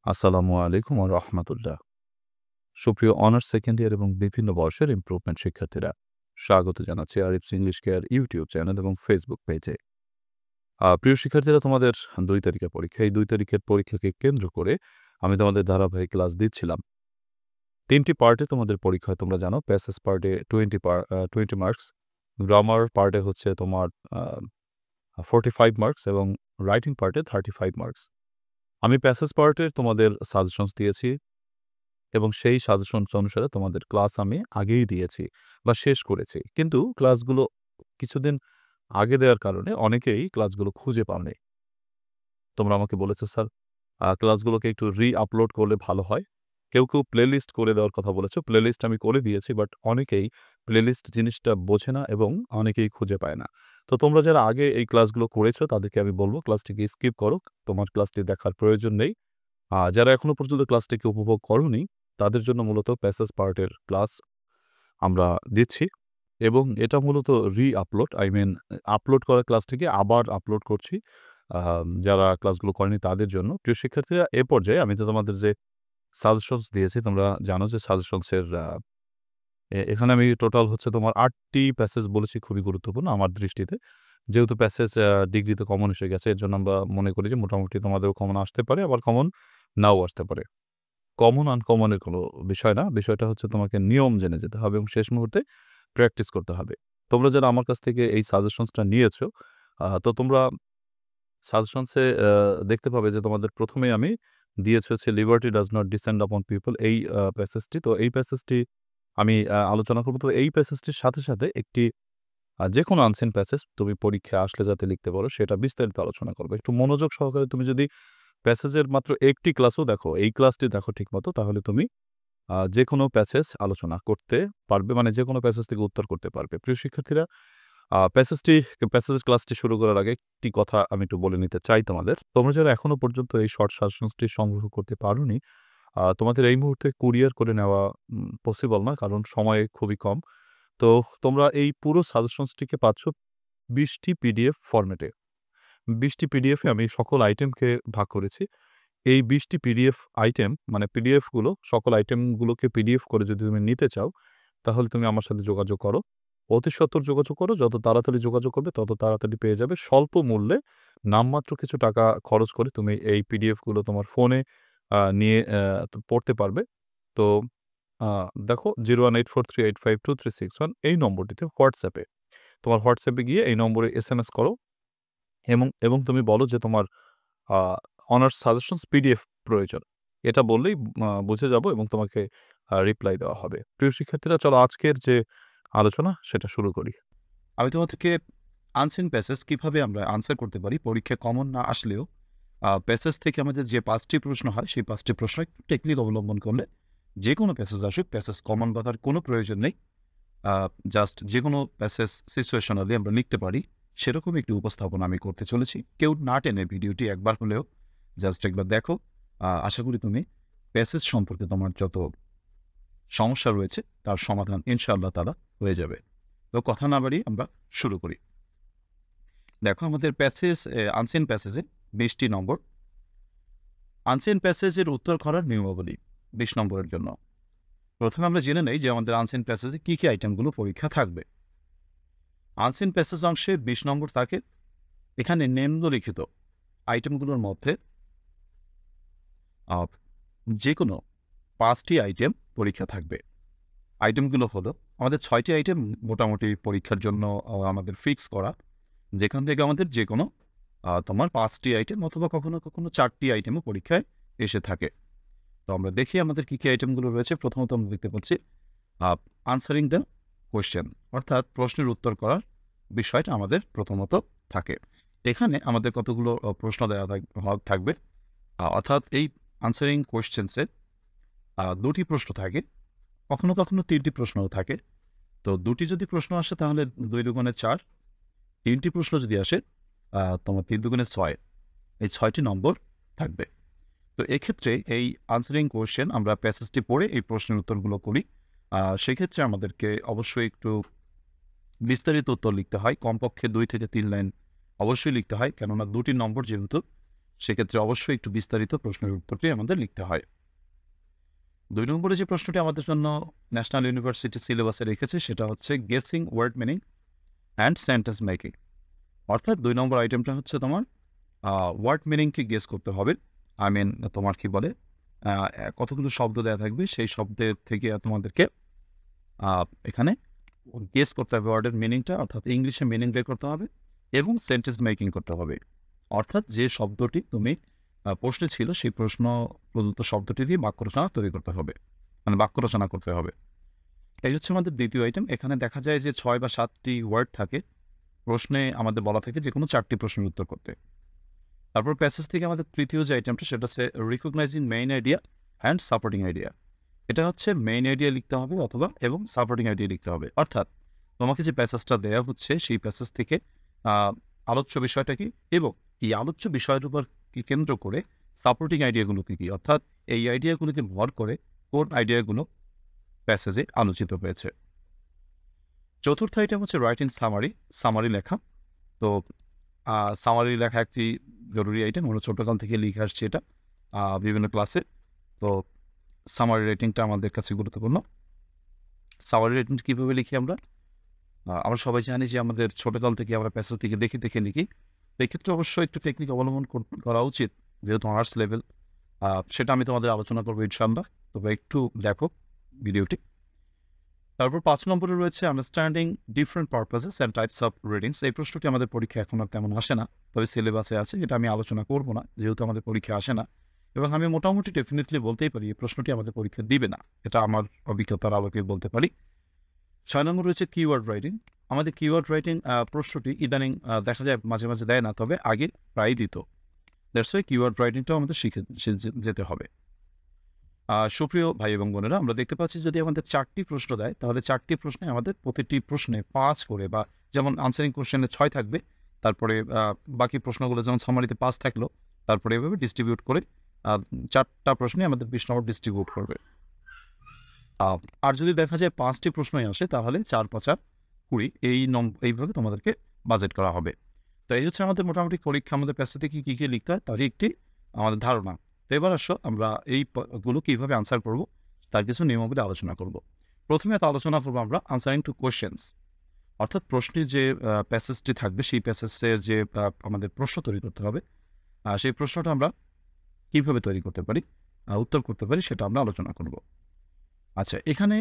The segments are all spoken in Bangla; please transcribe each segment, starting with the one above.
আসসালামু আলাইকুম ওয়া রাহমাতুল্লাহ। সুপ্রিয় অনার্স সেকেন্ড ইয়ার এবং বিভিন্ন বর্ষের ইমপ্রুভমেন্ট শিক্ষার্থীরা, স্বাগত জানাচ্ছি Arif's English care YouTube channel এবং ফেসবুক পেজে। প্রিয় শিক্ষার্থীরা, তোমাদের ২ তারিখে পরীক্ষা। এই ২ তারিখের পরীক্ষাকে কেন্দ্র করে আমি তোমাদের ধারাবাহিক ক্লাস দিচ্ছিলাম। ৩ টি পার্টে তোমাদের পরীক্ষা হয়, তোমরা জানো। প্যাসেজ পার্টে 20 মার্কস, গ্রামার পার্টে হচ্ছে তোমার 45 মার্কস এবং রাইটিং পার্টে 35 মার্কস। আমি প্যাসেজ পার্টের তোমাদের সাজেশনস দিয়েছি এবং সেই সাজেশনস অনুসারে তোমাদের ক্লাস আমি আগেই দিয়েছি বা শেষ করেছি। কিন্তু ক্লাসগুলো কিছুদিন আগে দেওয়ার কারণে অনেকেই ক্লাসগুলো খুঁজে পাওনি। তোমরা আমাকে বলেছ, স্যার ক্লাসগুলোকে একটু রি-আপলোড করলে ভালো হয়। কেউ প্লেলিস্ট করে দেওয়ার কথা বলেছ। প্লেলিস্ট আমি করে দিয়েছি, বাট অনেকেই প্লেলিস্ট জিনিসটা বোঝে না এবং অনেকেই খুঁজে পায় না। তো তোমরা যারা আগে এই ক্লাসগুলো করেছ তাদেরকে আমি বলব ক্লাসটিকে স্কিপ করো। তোমার ক্লাসটি দেখার প্রয়োজন নেই। যারা এখনো পর্যন্ত ক্লাসটিকে উপভোগ করোনি তাদের জন্য মূলত প্যাসেজ পার্টের ক্লাস আমরা দিচ্ছি এবং এটা মূলত রি-আপলোড, আপলোড করা ক্লাসটিকে আবার আপলোড করছি যারা ক্লাসগুলো করেনি তাদের জন্য। প্রিয় শিক্ষার্থীরা, এ পর্যায়ে আমি তো তোমাদের যে সাজেশনস দিয়েছি, তোমরা জানো যে সাজেশনসের এখানে আমি টোটাল হচ্ছে তোমার ৮ টি প্যাসেজ বলেছি, খুবই গুরুত্বপূর্ণ আমার দৃষ্টিতে। যেহেতু প্যাসেজ ডিগ্রিতে কমন এসে গেছে, এর জন্য আমরা মনে করি যে মোটামুটি তোমাদেরও কমন আসতে পারে, আবার কমন নাও আসতে পারে। কমন আনকমনের কোনো বিষয় না। বিষয়টা হচ্ছে তোমাকে নিয়ম জেনে যেতে হবে এবং শেষ মুহূর্তে প্র্যাকটিস করতে হবে। তোমরা যারা আমার কাছ থেকে এই সাজেশনসটা নিয়েছো, তো তোমরা সাজেশনসে দেখতে পাবে যে তোমাদের ১ম এই আমি দিয়েছি হচ্ছে লিবার্টি ডাজ নট ডিসেন্ড আপন পিপল, এই প্যাসেজটি। তো এই প্যাসেজটি আমি আলোচনা করব। তো এই প্যাসেজটির সাথে একটি যেকোনো আনসিন প্যাসেজ তুমি পরীক্ষায় আসলে যাতে লিখতে পারো সেটা বিস্তারিত আলোচনা করব। একটু মনোযোগ সহকারে তুমি যদি প্যাসেজের মাত্র একটি ক্লাসও দেখো, এই ক্লাসটি দেখো ঠিকমতো, তাহলে তুমি যেকোনো প্যাসেজ আলোচনা করতে পারবে, মানে যেকোনো প্যাসেজ থেকে উত্তর করতে পারবে। প্রিয় শিক্ষার্থীরা, প্যাসেজ ক্লাসটি শুরু করার আগে একটি কথা আমি একটু বলে নিতে চাই তোমাদের। তোমরা যারা এখনো পর্যন্ত এই শর্ট সাজেশনসটি সংগ্রহ করতে পারোনি, তোমাদের এই মুহূর্তে কুরিয়ার করে নেওয়া পসিবল না, কারণ সময় খুবই কম। তো তোমরা এই পুরো সাজেশনসটিকে পাচ্ছ ২০ টি পিডিএফ ফরম্যাটে। ২০ টি পিডিএফে আমি সকল আইটেমকে ভাগ করেছি। এই ২০ টি পিডিএফ আইটেম, মানে পিডিএফগুলো, সকল আইটেমগুলোকে পিডিএফ করে যদি তুমি নিতে চাও, তাহলে তুমি আমার সাথে যোগাযোগ করো। অতি সত্বর যোগাযোগ করো। যত তাড়াতাড়ি যোগাযোগ করবে তত তাড়াতাড়ি পেয়ে যাবে। স্বল্প মূল্যে নামমাত্র কিছু টাকা খরচ করে তুমি এই পিডিএফগুলো তোমার ফোনে নিয়ে পড়তে পারবে। তো দেখো 01843852361 এই নম্বরটিতে হোয়াটসঅ্যাপে, তোমার হোয়াটসঅ্যাপে গিয়ে এই নম্বরে এসএমএস করো এবং তুমি বলো যে তোমার আ অনার্স সাজেশনস পিডিএফ প্রয়োজন। এটা বললেই বুঝে যাব এবং তোমাকে রিপ্লাই দেওয়া হবে। প্রিয় শিক্ষার্থীরা, চলো আজকের যে আলোচনা সেটা শুরু করি। আমি তোমাদেরকে আনসিন প্যাসেজ কিভাবে আমরা আনসার করতে পারি পরীক্ষায় কমন না আসলেও প্যাসেজ থেকে আমাদের যে ৫টি প্রশ্ন হয় সেই ৫টি প্রশ্ন একটু টেকনিক অবলম্বন করলে যে কোনো প্যাসেজ আসুক, প্যাসেজ কমন বাঁধার কোনো প্রয়োজন নেই। জাস্ট যে কোনো প্যাসেজ সিচুয়েশনালি আমরা লিখতে পারি, সেরকম একটি উপস্থাপনা আমি করতে চলেছি। কেউ না টেনে ভিডিওটি একবার হলেও জাস্ট একবার দেখো। আশা করি তুমি প্যাসেজ সম্পর্কে তোমার যত সমস্যা রয়েছে তার সমাধান ইনশাআল্লাহ তাআলা হয়ে যাবে। তো কথা না বাড়িয়ে আমরা শুরু করি। দেখো, আমাদের প্যাসেজ আনসিন প্যাসেজে ২০টি নম্বর। আনসিন প্যাসেজের উত্তর করার নিয়মাবলী ২০ নম্বরের জন্য। প্রথমে আমরা জেনে নেই যে আমাদের আনসিন প্যাসেজে কী কী আইটেমগুলো পরীক্ষা থাকবে। আনসিন প্যাসেজ অংশে ২০ নম্বর থাকে। এখানে নিম্নলিখিত আইটেমগুলোর মধ্যে যে কোনো ৫টি আইটেম পরীক্ষা থাকবে। আইটেমগুলো হলো আমাদের ৬টি আইটেম মোটামুটি পরীক্ষার জন্য আমাদের ফিক্স করা, যেখান থেকে আমাদের যে কোনো তোমার ৫টি আইটেম অথবা কখনো ৪টি আইটেমও পরীক্ষায় এসে থাকে। তো আমরা দেখি আমাদের কী কী আইটেমগুলো রয়েছে। প্রথমত আমরা দেখতে পাচ্ছি আনসারিং দ্য কোয়েশ্চেন, অর্থাৎ প্রশ্নের উত্তর করার বিষয়টা আমাদের প্রথমত থাকে। এখানে আমাদের কতগুলো প্রশ্ন দেওয়া থাকবে, অর্থাৎ এই আনসারিং কোয়েশ্চেন্সে ২টি প্রশ্ন থাকে, কখনো ৩টি প্রশ্নও থাকে। তো ২টি যদি প্রশ্ন আসে তাহলে ২ দুগুণে ৪, ৩টি প্রশ্ন যদি আসে তোমার ৩ দুগুণে ৬, এই ৬টি নম্বর থাকবে। তো এক্ষেত্রে এই আনসারিং কোয়েশ্চেন আমরা প্যাসেজটি পড়ে এই প্রশ্নের উত্তরগুলো করি। সেক্ষেত্রে আমাদেরকে অবশ্যই একটু বিস্তারিত উত্তর লিখতে হয়, কমপক্ষে ২ থেকে ৩ লাইন অবশ্যই লিখতে হয়, কেননা ২টি নম্বর যেহেতু সেক্ষেত্রে অবশ্যই একটু বিস্তারিত প্রশ্নের উত্তরটি আমাদের লিখতে হয়। 2 নম্বরে যে প্রশ্নটি আমাদের জন্য ন্যাশনাল ইউনিভার্সিটি সিলেবাসে রেখেছে সেটা হচ্ছে guessing word meaning and sentence making. অর্থাৎ 2 নম্বর আইটেমটা হচ্ছে তোমার ওয়ার্ড মিনিংকে গেস করতে হবে। আই মিন তোমার কি বলে কতগুলো শব্দ দেয়া থাকবে সেই শব্দের থেকে তোমাদেরকে এখানে গেস করতে হবে ওয়ার্ডের মিনিংটা, অর্থাৎ ইংলিশে মিনিং বের করতে হবে এবং সেন্টেন্স মেকিং করতে হবে। অর্থাৎ যে শব্দটি তুমি প্রশ্নে ছিল সেই প্রশ্ন প্রদত্ত শব্দটি দিয়ে বাক্য রচনা তৈরি করতে হবে, মানে বাক্য রচনা করতে হবে। এই হচ্ছে আমাদের দ্বিতীয় আইটেম। এখানে দেখা যায় যে 6 বা 7টি ওয়ার্ড থাকে। প্রশ্নে আমাদের বলা থাকে যে কোনো 4টি প্রশ্নের উত্তর করতে। তারপর প্যাসেজ থেকে আমাদের তৃতীয় যে আইটেমটা সেটা হচ্ছে recognising main idea and supporting idea. এটা হচ্ছে মেইন আইডিয়া লিখতে হবে অথবা এবং সাপোর্টিং আইডিয়া লিখতে হবে। অর্থাৎ তোমাকে যে প্যাসেজটা দেওয়া হচ্ছে সেই প্যাসেজ থেকে আলোচ্য বিষয়টা কি এবং এই আলোচ্য বিষয়ের উপর কেন্দ্র করে সাপোর্টিং আইডিয়াগুলো কী কী, অর্থাৎ এই আইডিয়াগুলোকে ভর করে কোন আইডিয়াগুলো প্যাসেজে আলোচিত হয়েছে। চতুর্থ আইটেম হচ্ছে রাইটিং সামারি লেখা। তো সামারি লেখা একটি জরুরি আইটেম, আমরা ছোটকাল থেকে লিখে আসছি এটা বিভিন্ন ক্লাসে। তো সামারি রাইটিংটা আমাদের কাছে গুরুত্বপূর্ণ। সামারি রাইটিং কীভাবে লিখি আমরা সবাই জানি যে আমাদের ছোটকাল থেকে আমরা প্যাসেজ থেকে দেখে দেখে লিখি। এক্ষেত্রে অবশ্যই একটু টেকনিক অবলম্বন করা উচিত, যেহেতু আর্টস লেভেল। সেটা আমি তোমাদের আলোচনা করবো ইনশাআল্লাহ, তবে একটু দেখো ভিডিওটি। তারপর 5 নম্বরে রয়েছে understanding different purposes and types of readings. এই প্রশ্নটি আমাদের পরীক্ষা এখন আর তেমন আসে না, তবে সিলেবাসে আছে। এটা আমি আলোচনা করব না, যেহেতু আমাদের পরীক্ষা আসে না, এবং আমি মোটামুটি ডেফিনেটলি বলতেই পারি এই প্রশ্নটি আমাদের পরীক্ষা দিবে না, এটা আমার অভিজ্ঞতার আলোকে বলতে পারি। 6 নম্বর রয়েছে কিওয়ার্ড রাইটিং। আমাদের কিওয়ার্ড রাইটিং প্রশ্নটি ইদানিং দেখা যায় মাঝে মাঝে দেয় না, তবে আগে প্রায় দিত। দ্যাটস ওয়াই কিওয়ার্ড রাইটিংটাও আমাদের শিখে যেতে হবে। সুপ্রিয় ভাই এবং বোনেরা, আমরা দেখতে পাচ্ছি যদি আমাদের 4টি প্রশ্ন দেয় তাহলে 4টি প্রশ্নে আমাদের প্রতিটি প্রশ্নে 5 করে, বা যেমন আনসারিং কোশ্চেনে 6 থাকবে, তারপরে বাকি প্রশ্নগুলো যেমন সামারিতে 5 থাকলো, তারপরে এভাবে ডিস্ট্রিবিউট করে 4টা প্রশ্নে আমাদের 20 নম্বর ডিস্ট্রিবিউট করবে। আর যদি দেখা যায় 5টি প্রশ্নই আসে তাহলে 4 5 20 এইভাবে তোমাদেরকে বাজেট করা হবে। তো এই হচ্ছে আমাদের মোটামুটি পরীক্ষা, আমাদের প্যাসেজ থেকে কী কী লিখতে হয় তারই একটি আমাদের ধারণা। তো এবার আসো আমরা এইগুলো কীভাবে আনসার করব তার কিছু নিয়মাবলী আলোচনা করব। প্রথমে আলোচনা করবো আমরা আনসারিং টু কোয়েশ্চেন্স, অর্থাৎ প্রশ্নের যে প্যাসেজটি থাকবে সেই প্যাসেজের যে আমাদের প্রশ্ন তৈরি করতে হবে, সেই প্রশ্নটা আমরা কীভাবে তৈরি করতে পারি, উত্তর করতে পারি, সেটা আমরা আলোচনা করব। আচ্ছা, এখানে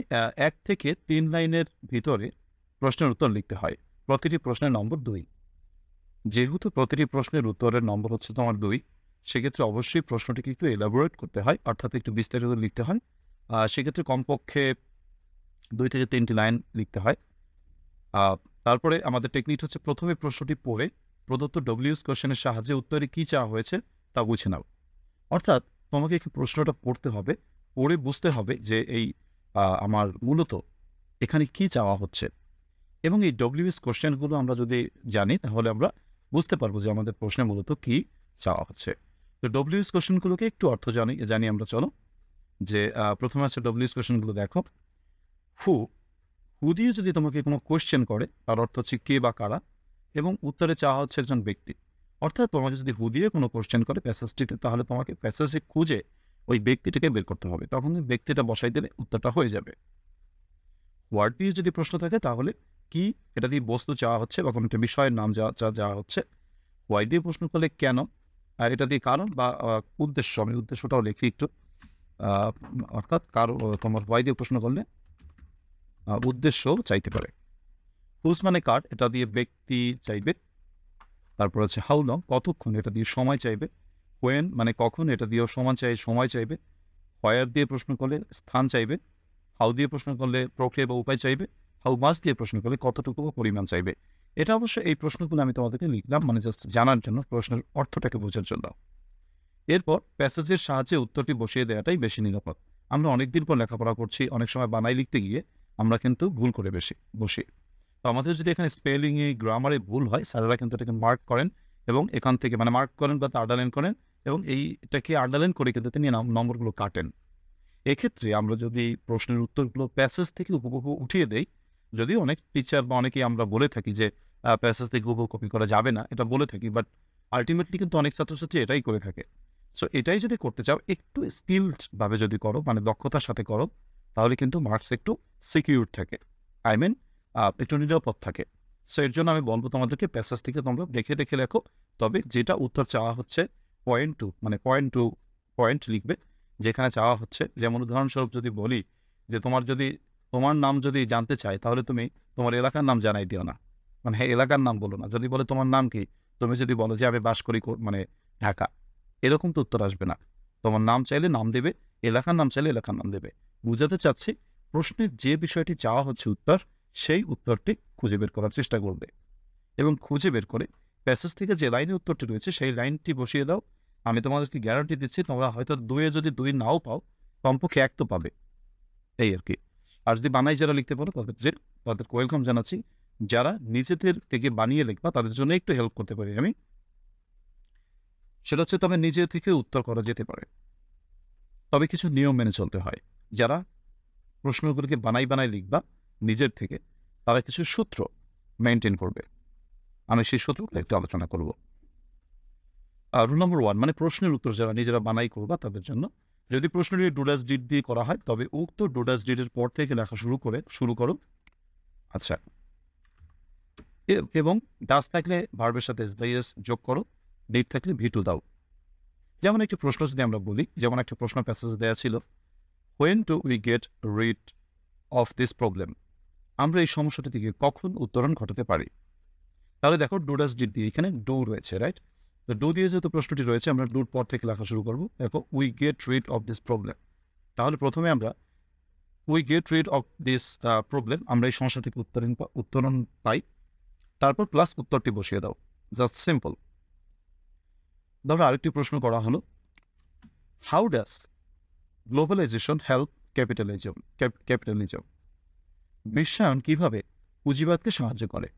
1 থেকে 3 লাইনের ভিতরে প্রশ্নের উত্তর লিখতে হয়। প্রতিটি প্রশ্নের নম্বর 2। যেহেতু প্রতিটি প্রশ্নের উত্তরের নম্বর হচ্ছে তোমার 2, সেক্ষেত্রে অবশ্যই প্রশ্নটিকে একটু এলাবোরেট করতে হয়, অর্থাৎ একটু বিস্তারিত লিখতে হয়। সেক্ষেত্রে কমপক্ষে 2 থেকে 3টি লাইন লিখতে হয়। তারপরে আমাদের টেকনিক হচ্ছে প্রথমে প্রশ্নটি পড়ে প্রদত্ত ডব্লিউএস কোশ্চেনের সাহায্যে উত্তরে কী চাওয়া হয়েছে তা বুঝে নাও। অর্থাৎ তোমাকে প্রশ্নটা পড়তে হবে, পড়ে বুঝতে হবে যে এই আমার মূলত এখানে কী চাওয়া হচ্ছে, এবং এই ডব্লিউএস কোশ্চেনগুলো আমরা যদি জানি তাহলে আমরা বুঝতে পারবো যে আমাদের প্রশ্নে মূলত কী চাওয়া হচ্ছে। তো ডব্লিউএস কোশ্চেনগুলোকে একটু অর্থ জানি আমরা। চলো, যে প্রথমে আছে ডব্লিউএস কোশ্চেনগুলো দেখো। হু দিয়ে যদি তোমাকে কোনো কোশ্চেন করে তার অর্থ হচ্ছে কে বা কারা, এবং উত্তরে চাওয়া হচ্ছে একজন ব্যক্তি। অর্থাৎ তোমাকে যদি হু দিয়ে কোনো কোশ্চেন করে প্যাসেজটিতে, তাহলে তোমাকে প্যাসেজে খুঁজে ওই ব্যক্তিটাকে বের করতে হবে, তখন ওই ব্যক্তিটা বসাই দিলে উত্তরটা হয়ে যাবে। ওয়ার্ড দিয়ে যদি প্রশ্ন থাকে তাহলে কি, এটা দিয়ে বস্তু চাওয়া হচ্ছে বা কোনো একটা বিষয়ের নাম যাওয়া হচ্ছে। ওয়াই দিয়ে প্রশ্ন করলে কেন, আর এটা দিয়ে কারণ বা উদ্দেশ্য, আমি উদ্দেশ্যটাও লিখি একটু। অর্থাৎ তোমার ওয়াই দিয়ে প্রশ্ন করলে উদ্দেশ্য চাইতে পারে। হুজ মানে কার, এটা দিয়ে ব্যক্তি চাইবে। তারপর হচ্ছে হাউ লং, কতক্ষণ, এটা দিয়ে সময় চাইবে। হোয়েন মানে কখন, এটা দিয়েও সময় চাইবে। হোয়ার দিয়ে প্রশ্ন করলে স্থান চাইবে। হাউ দিয়ে প্রশ্ন করলে প্রক্রিয়া বা উপায় চাইবে। হাউ মাচ দিয়ে প্রশ্ন করলে কতটুকু পরিমাণ চাইবে। এটা অবশ্য এই প্রশ্নগুলো আমি তোমাদেরকে লিখলাম মানে জাস্ট জানার জন্য, প্রশ্নের অর্থটাকে বোঝার জন্য। এরপর প্যাসেজের সাহায্যে উত্তরটি বসিয়ে দেওয়াটাই বেশি নিরাপদ। আমরা অনেকদিন পর লেখাপড়া করছি, অনেক সময় বানাই লিখতে গিয়ে আমরা কিন্তু ভুল করে বসি। তো আমাদের যদি এখানে স্পেলিংয়ে গ্রামারে ভুল হয়, স্যারেরা কিন্তু এটাকে মার্ক করেন, এবং এখান থেকে মানে মার্ক করেন বা আন্ডারলাইন করেন, এবং এইটাকে আন্ডারলাইন করে কিন্তু তিনি নম্বরগুলো কাটেন। এক্ষেত্রে আমরা যদি প্রশ্নের উত্তরগুলো প্যাসেজ থেকে হুবহু উঠিয়ে দেই, যদিও অনেক টিচার বা অনেকেই আমরা বলে থাকি যে প্যাসেজ থেকে হুবহু কপি করা যাবে না, এটা বলে থাকি, বাট আলটিমেটলি কিন্তু অনেক ছাত্রছাত্রী এটাই করে থাকে। সো এটাই যদি করতে চাও একটু স্কিলড ভাবে যদি করো, মানে দক্ষতার সাথে করো, তাহলে কিন্তু মার্কস একটু সিকিউর থাকে, আই মিন একটু নিরাপদ থাকে। সো এর জন্য আমি বলবো তোমাদেরকে প্যাসেজ থেকে তোমরা দেখে দেখে লেখো, তবে যেটা উত্তর চাওয়া হচ্ছে পয়েন্ট টু পয়েন্ট লিখবে যেখানে চাওয়া হচ্ছে। যেমন উদাহরণস্বরূপ যদি বলি যে তোমার নাম যদি জানতে চায়, তাহলে তুমি তোমার এলাকার নাম জানাই দিও না, মানে হ্যাঁ এলাকার নাম বলো না। যদি বলে তোমার নাম কি, তুমি যদি বলো যে আমি বাস করি মানে ঢাকা, এরকম তো উত্তর আসবে না। তোমার নাম চাইলে নাম দেবে, এলাকার নাম চাইলে এলাকার নাম দেবে। বুঝাতে চাচ্ছি প্রশ্নের যে বিষয়টি চাওয়া হচ্ছে উত্তর, সেই উত্তরটি খুঁজে বের করার চেষ্টা করবে এবং খুঁজে বের করে প্যাসেজ থেকে যে লাইনে উত্তরটি রয়েছে সেই লাইনটি বসিয়ে দাও। আমি তোমাদেরকে গ্যারান্টি দিচ্ছি তোমরা হয়তো দুয়ে যদি দুই নাও পাও, কমপক্ষে এক তো পাবে, এই আর কি। আর যদি বানাই যারা লিখতে পারো তাদের ওয়েলকাম জানাচ্ছি। যারা নিজেদের থেকে বানিয়ে লিখবা তাদের জন্য একটু হেল্প করতে পারি আমি, সেটা হচ্ছে তবে নিজে থেকে উত্তর করা যেতে পারে, তবে কিছু নিয়ম মেনে চলতে হয়। যারা প্রশ্নগুলোকে বানাই লিখবা নিজের থেকে, তারা কিছু সূত্র মেনটেন করবে। আমি সেই সূত্রগুলো একটু আলোচনা করব। রুল নম্বর 1, মানে প্রশ্নের উত্তর যারা নিজেরা বানাই করবা তাদের জন্য, যদি প্রশ্নটি ডুডাস ডিড দিয়ে করা হয় তবে উক্ত ডুডাস ডিডের পর থেকে লেখা শুরু করো। আচ্ছা, এবং ডাস থাকলে ভার্বের সাথে এস যোগ করো, ডিড থাকলে ভি2 দাও। যেমন একটি প্রশ্ন যদি আমরা বলি, যেমন একটা প্রশ্ন প্যাসেজে দেওয়া ছিল, when to we get rid of this problem, আমরা এই সমস্যাটি থেকে কখন উত্তরণ ঘটাতে পারি। তাহলে দেখো ডুডাস ডিড দিয়ে এখানে ডু রয়েছে, রাইট? তো ডু দিয়ে যেহেতু প্রশ্নটি রয়েছে, আমরা ডুর পর থেকে লেখা শুরু করবো। দেখো we get rid of this problem, তাহলে প্রথমে আমরা we get rid of this problem, আমরা এই সমস্যা থেকে উত্তরণ পাই, তারপর প্লাস উত্তরটি বসিয়ে দাও, জাস্ট সিম্পল। ধরো আরেকটি প্রশ্ন করা হলো, how does globalization help capitalism, বিশ্বায়ন কিভাবে পুঁজিবাদকে সাহায্য করে।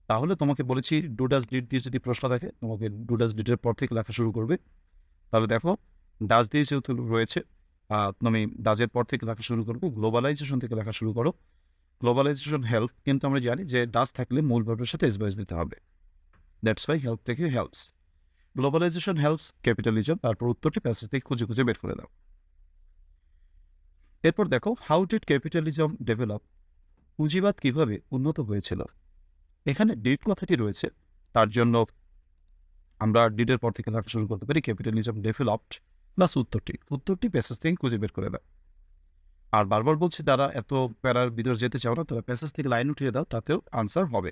তাহলে তোমাকে বলেছি ডুডাস ডিড দিয়ে যদি প্রশ্ন থাকে, তোমাকে ডুডাস ডিডের পর থেকে লেখা শুরু করবে। তাহলে দেখো ডাস দিয়ে যেহেতু রয়েছে, তুমি ডাজের পর থেকে লেখা শুরু করবে, গ্লোবালাইজেশন থেকে লেখা শুরু করো। গ্লোবালাইজেশন হেল্প, কিন্তু আমরা জানি যে ডাস থাকলে মূল ভার্বের সাথে এস দিতে হবে, দ্যাটস ওয়াই হেল্প থেকে হেল্পস। গ্লোবালাইজেশন হেল্পস ক্যাপিটালিজম, তারপর উত্তরটি প্যাসেজ থেকে খুঁজে খুঁজে বের করে দাও। এরপর দেখো হাউ ডিড ক্যাপিটালিজম ডেভেলপ, পুঁজিবাদ কিভাবে উন্নত হয়েছিল। এখানে ডিড কথাটি রয়েছে, তার জন্য আমরা ডিডের পর থেকে লেখা শুরু করতে পারি ক্যাপিটালিজম ডেভেলপড প্লাস উত্তরটি প্যাসেজ থেকে খুঁজে বের করে দাও। আর বারবার বলছি তারা এত প্যারার ভিতর যেতে চাও না, তারা প্যাসেজ থেকে লাইন উঠিয়ে দাও, তাতেও আনসার হবে।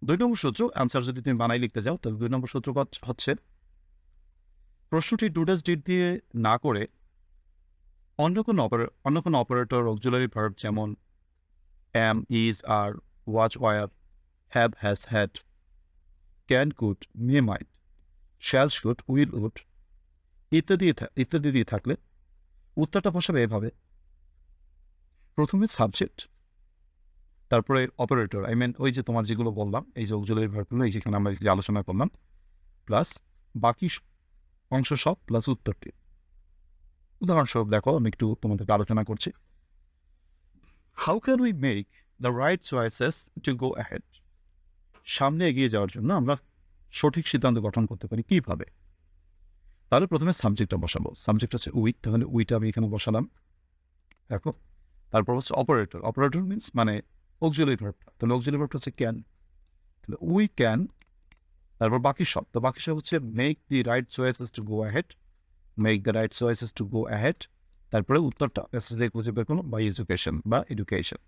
2 নম্বর সূত্র, আনসার যদি তুমি বানাই লিখতে যাও তাহলে 2 নম্বর সূত্র হচ্ছে, প্রশ্নটি ডুডাস ডিড দিয়ে না করে অন্য কোনো অপারেটর অক্সিলারি ভার্ব যেমন am, is, are, was, were, have, has, had, can, could, may, might, shall, should, will, would ইত্যাদি দিয়ে থাকলে উত্তরটা বসাবে এভাবে, প্রথমে সাবজেক্ট, তারপরে অপারেটর, আই মিন ওই যে তোমার যেগুলো বললাম, এই যে অক্সিলারি ভার্বগুলো, এই যেখানে আমরা যে আলোচনা করলাম, প্লাস বাকি অংশ সব প্লাস উত্তরটি। উদাহরণস্বরূপ দেখো, আমি একটু তোমাদেরকে আলোচনা করছি। How can we make the right choices to go ahead, সামনে এগিয়ে যাওয়ার জন্য আমরা সঠিক সিদ্ধান্ত গঠন করতে পারি কীভাবে। তাহলে প্রথমে সাবজেক্টটা বসাবো, সাবজেক্ট হচ্ছে উই, তাহলে উইটা আমি এখানে বসালাম। দেখো তারপর হচ্ছে অপারেটর মিনস মানে অক্সিলারি ভার্বটা, তাহলে অক্সিলারি ভার্বটা হচ্ছে ক্যান, তাহলে উই ক্যান, তারপর বাকি সব, তো বাকি সব হচ্ছে make the right choices to go ahead, তারপরে উত্তরটা প্যাসেজ দিয়ে খুঁজে বের করো বাই এডুকেশন।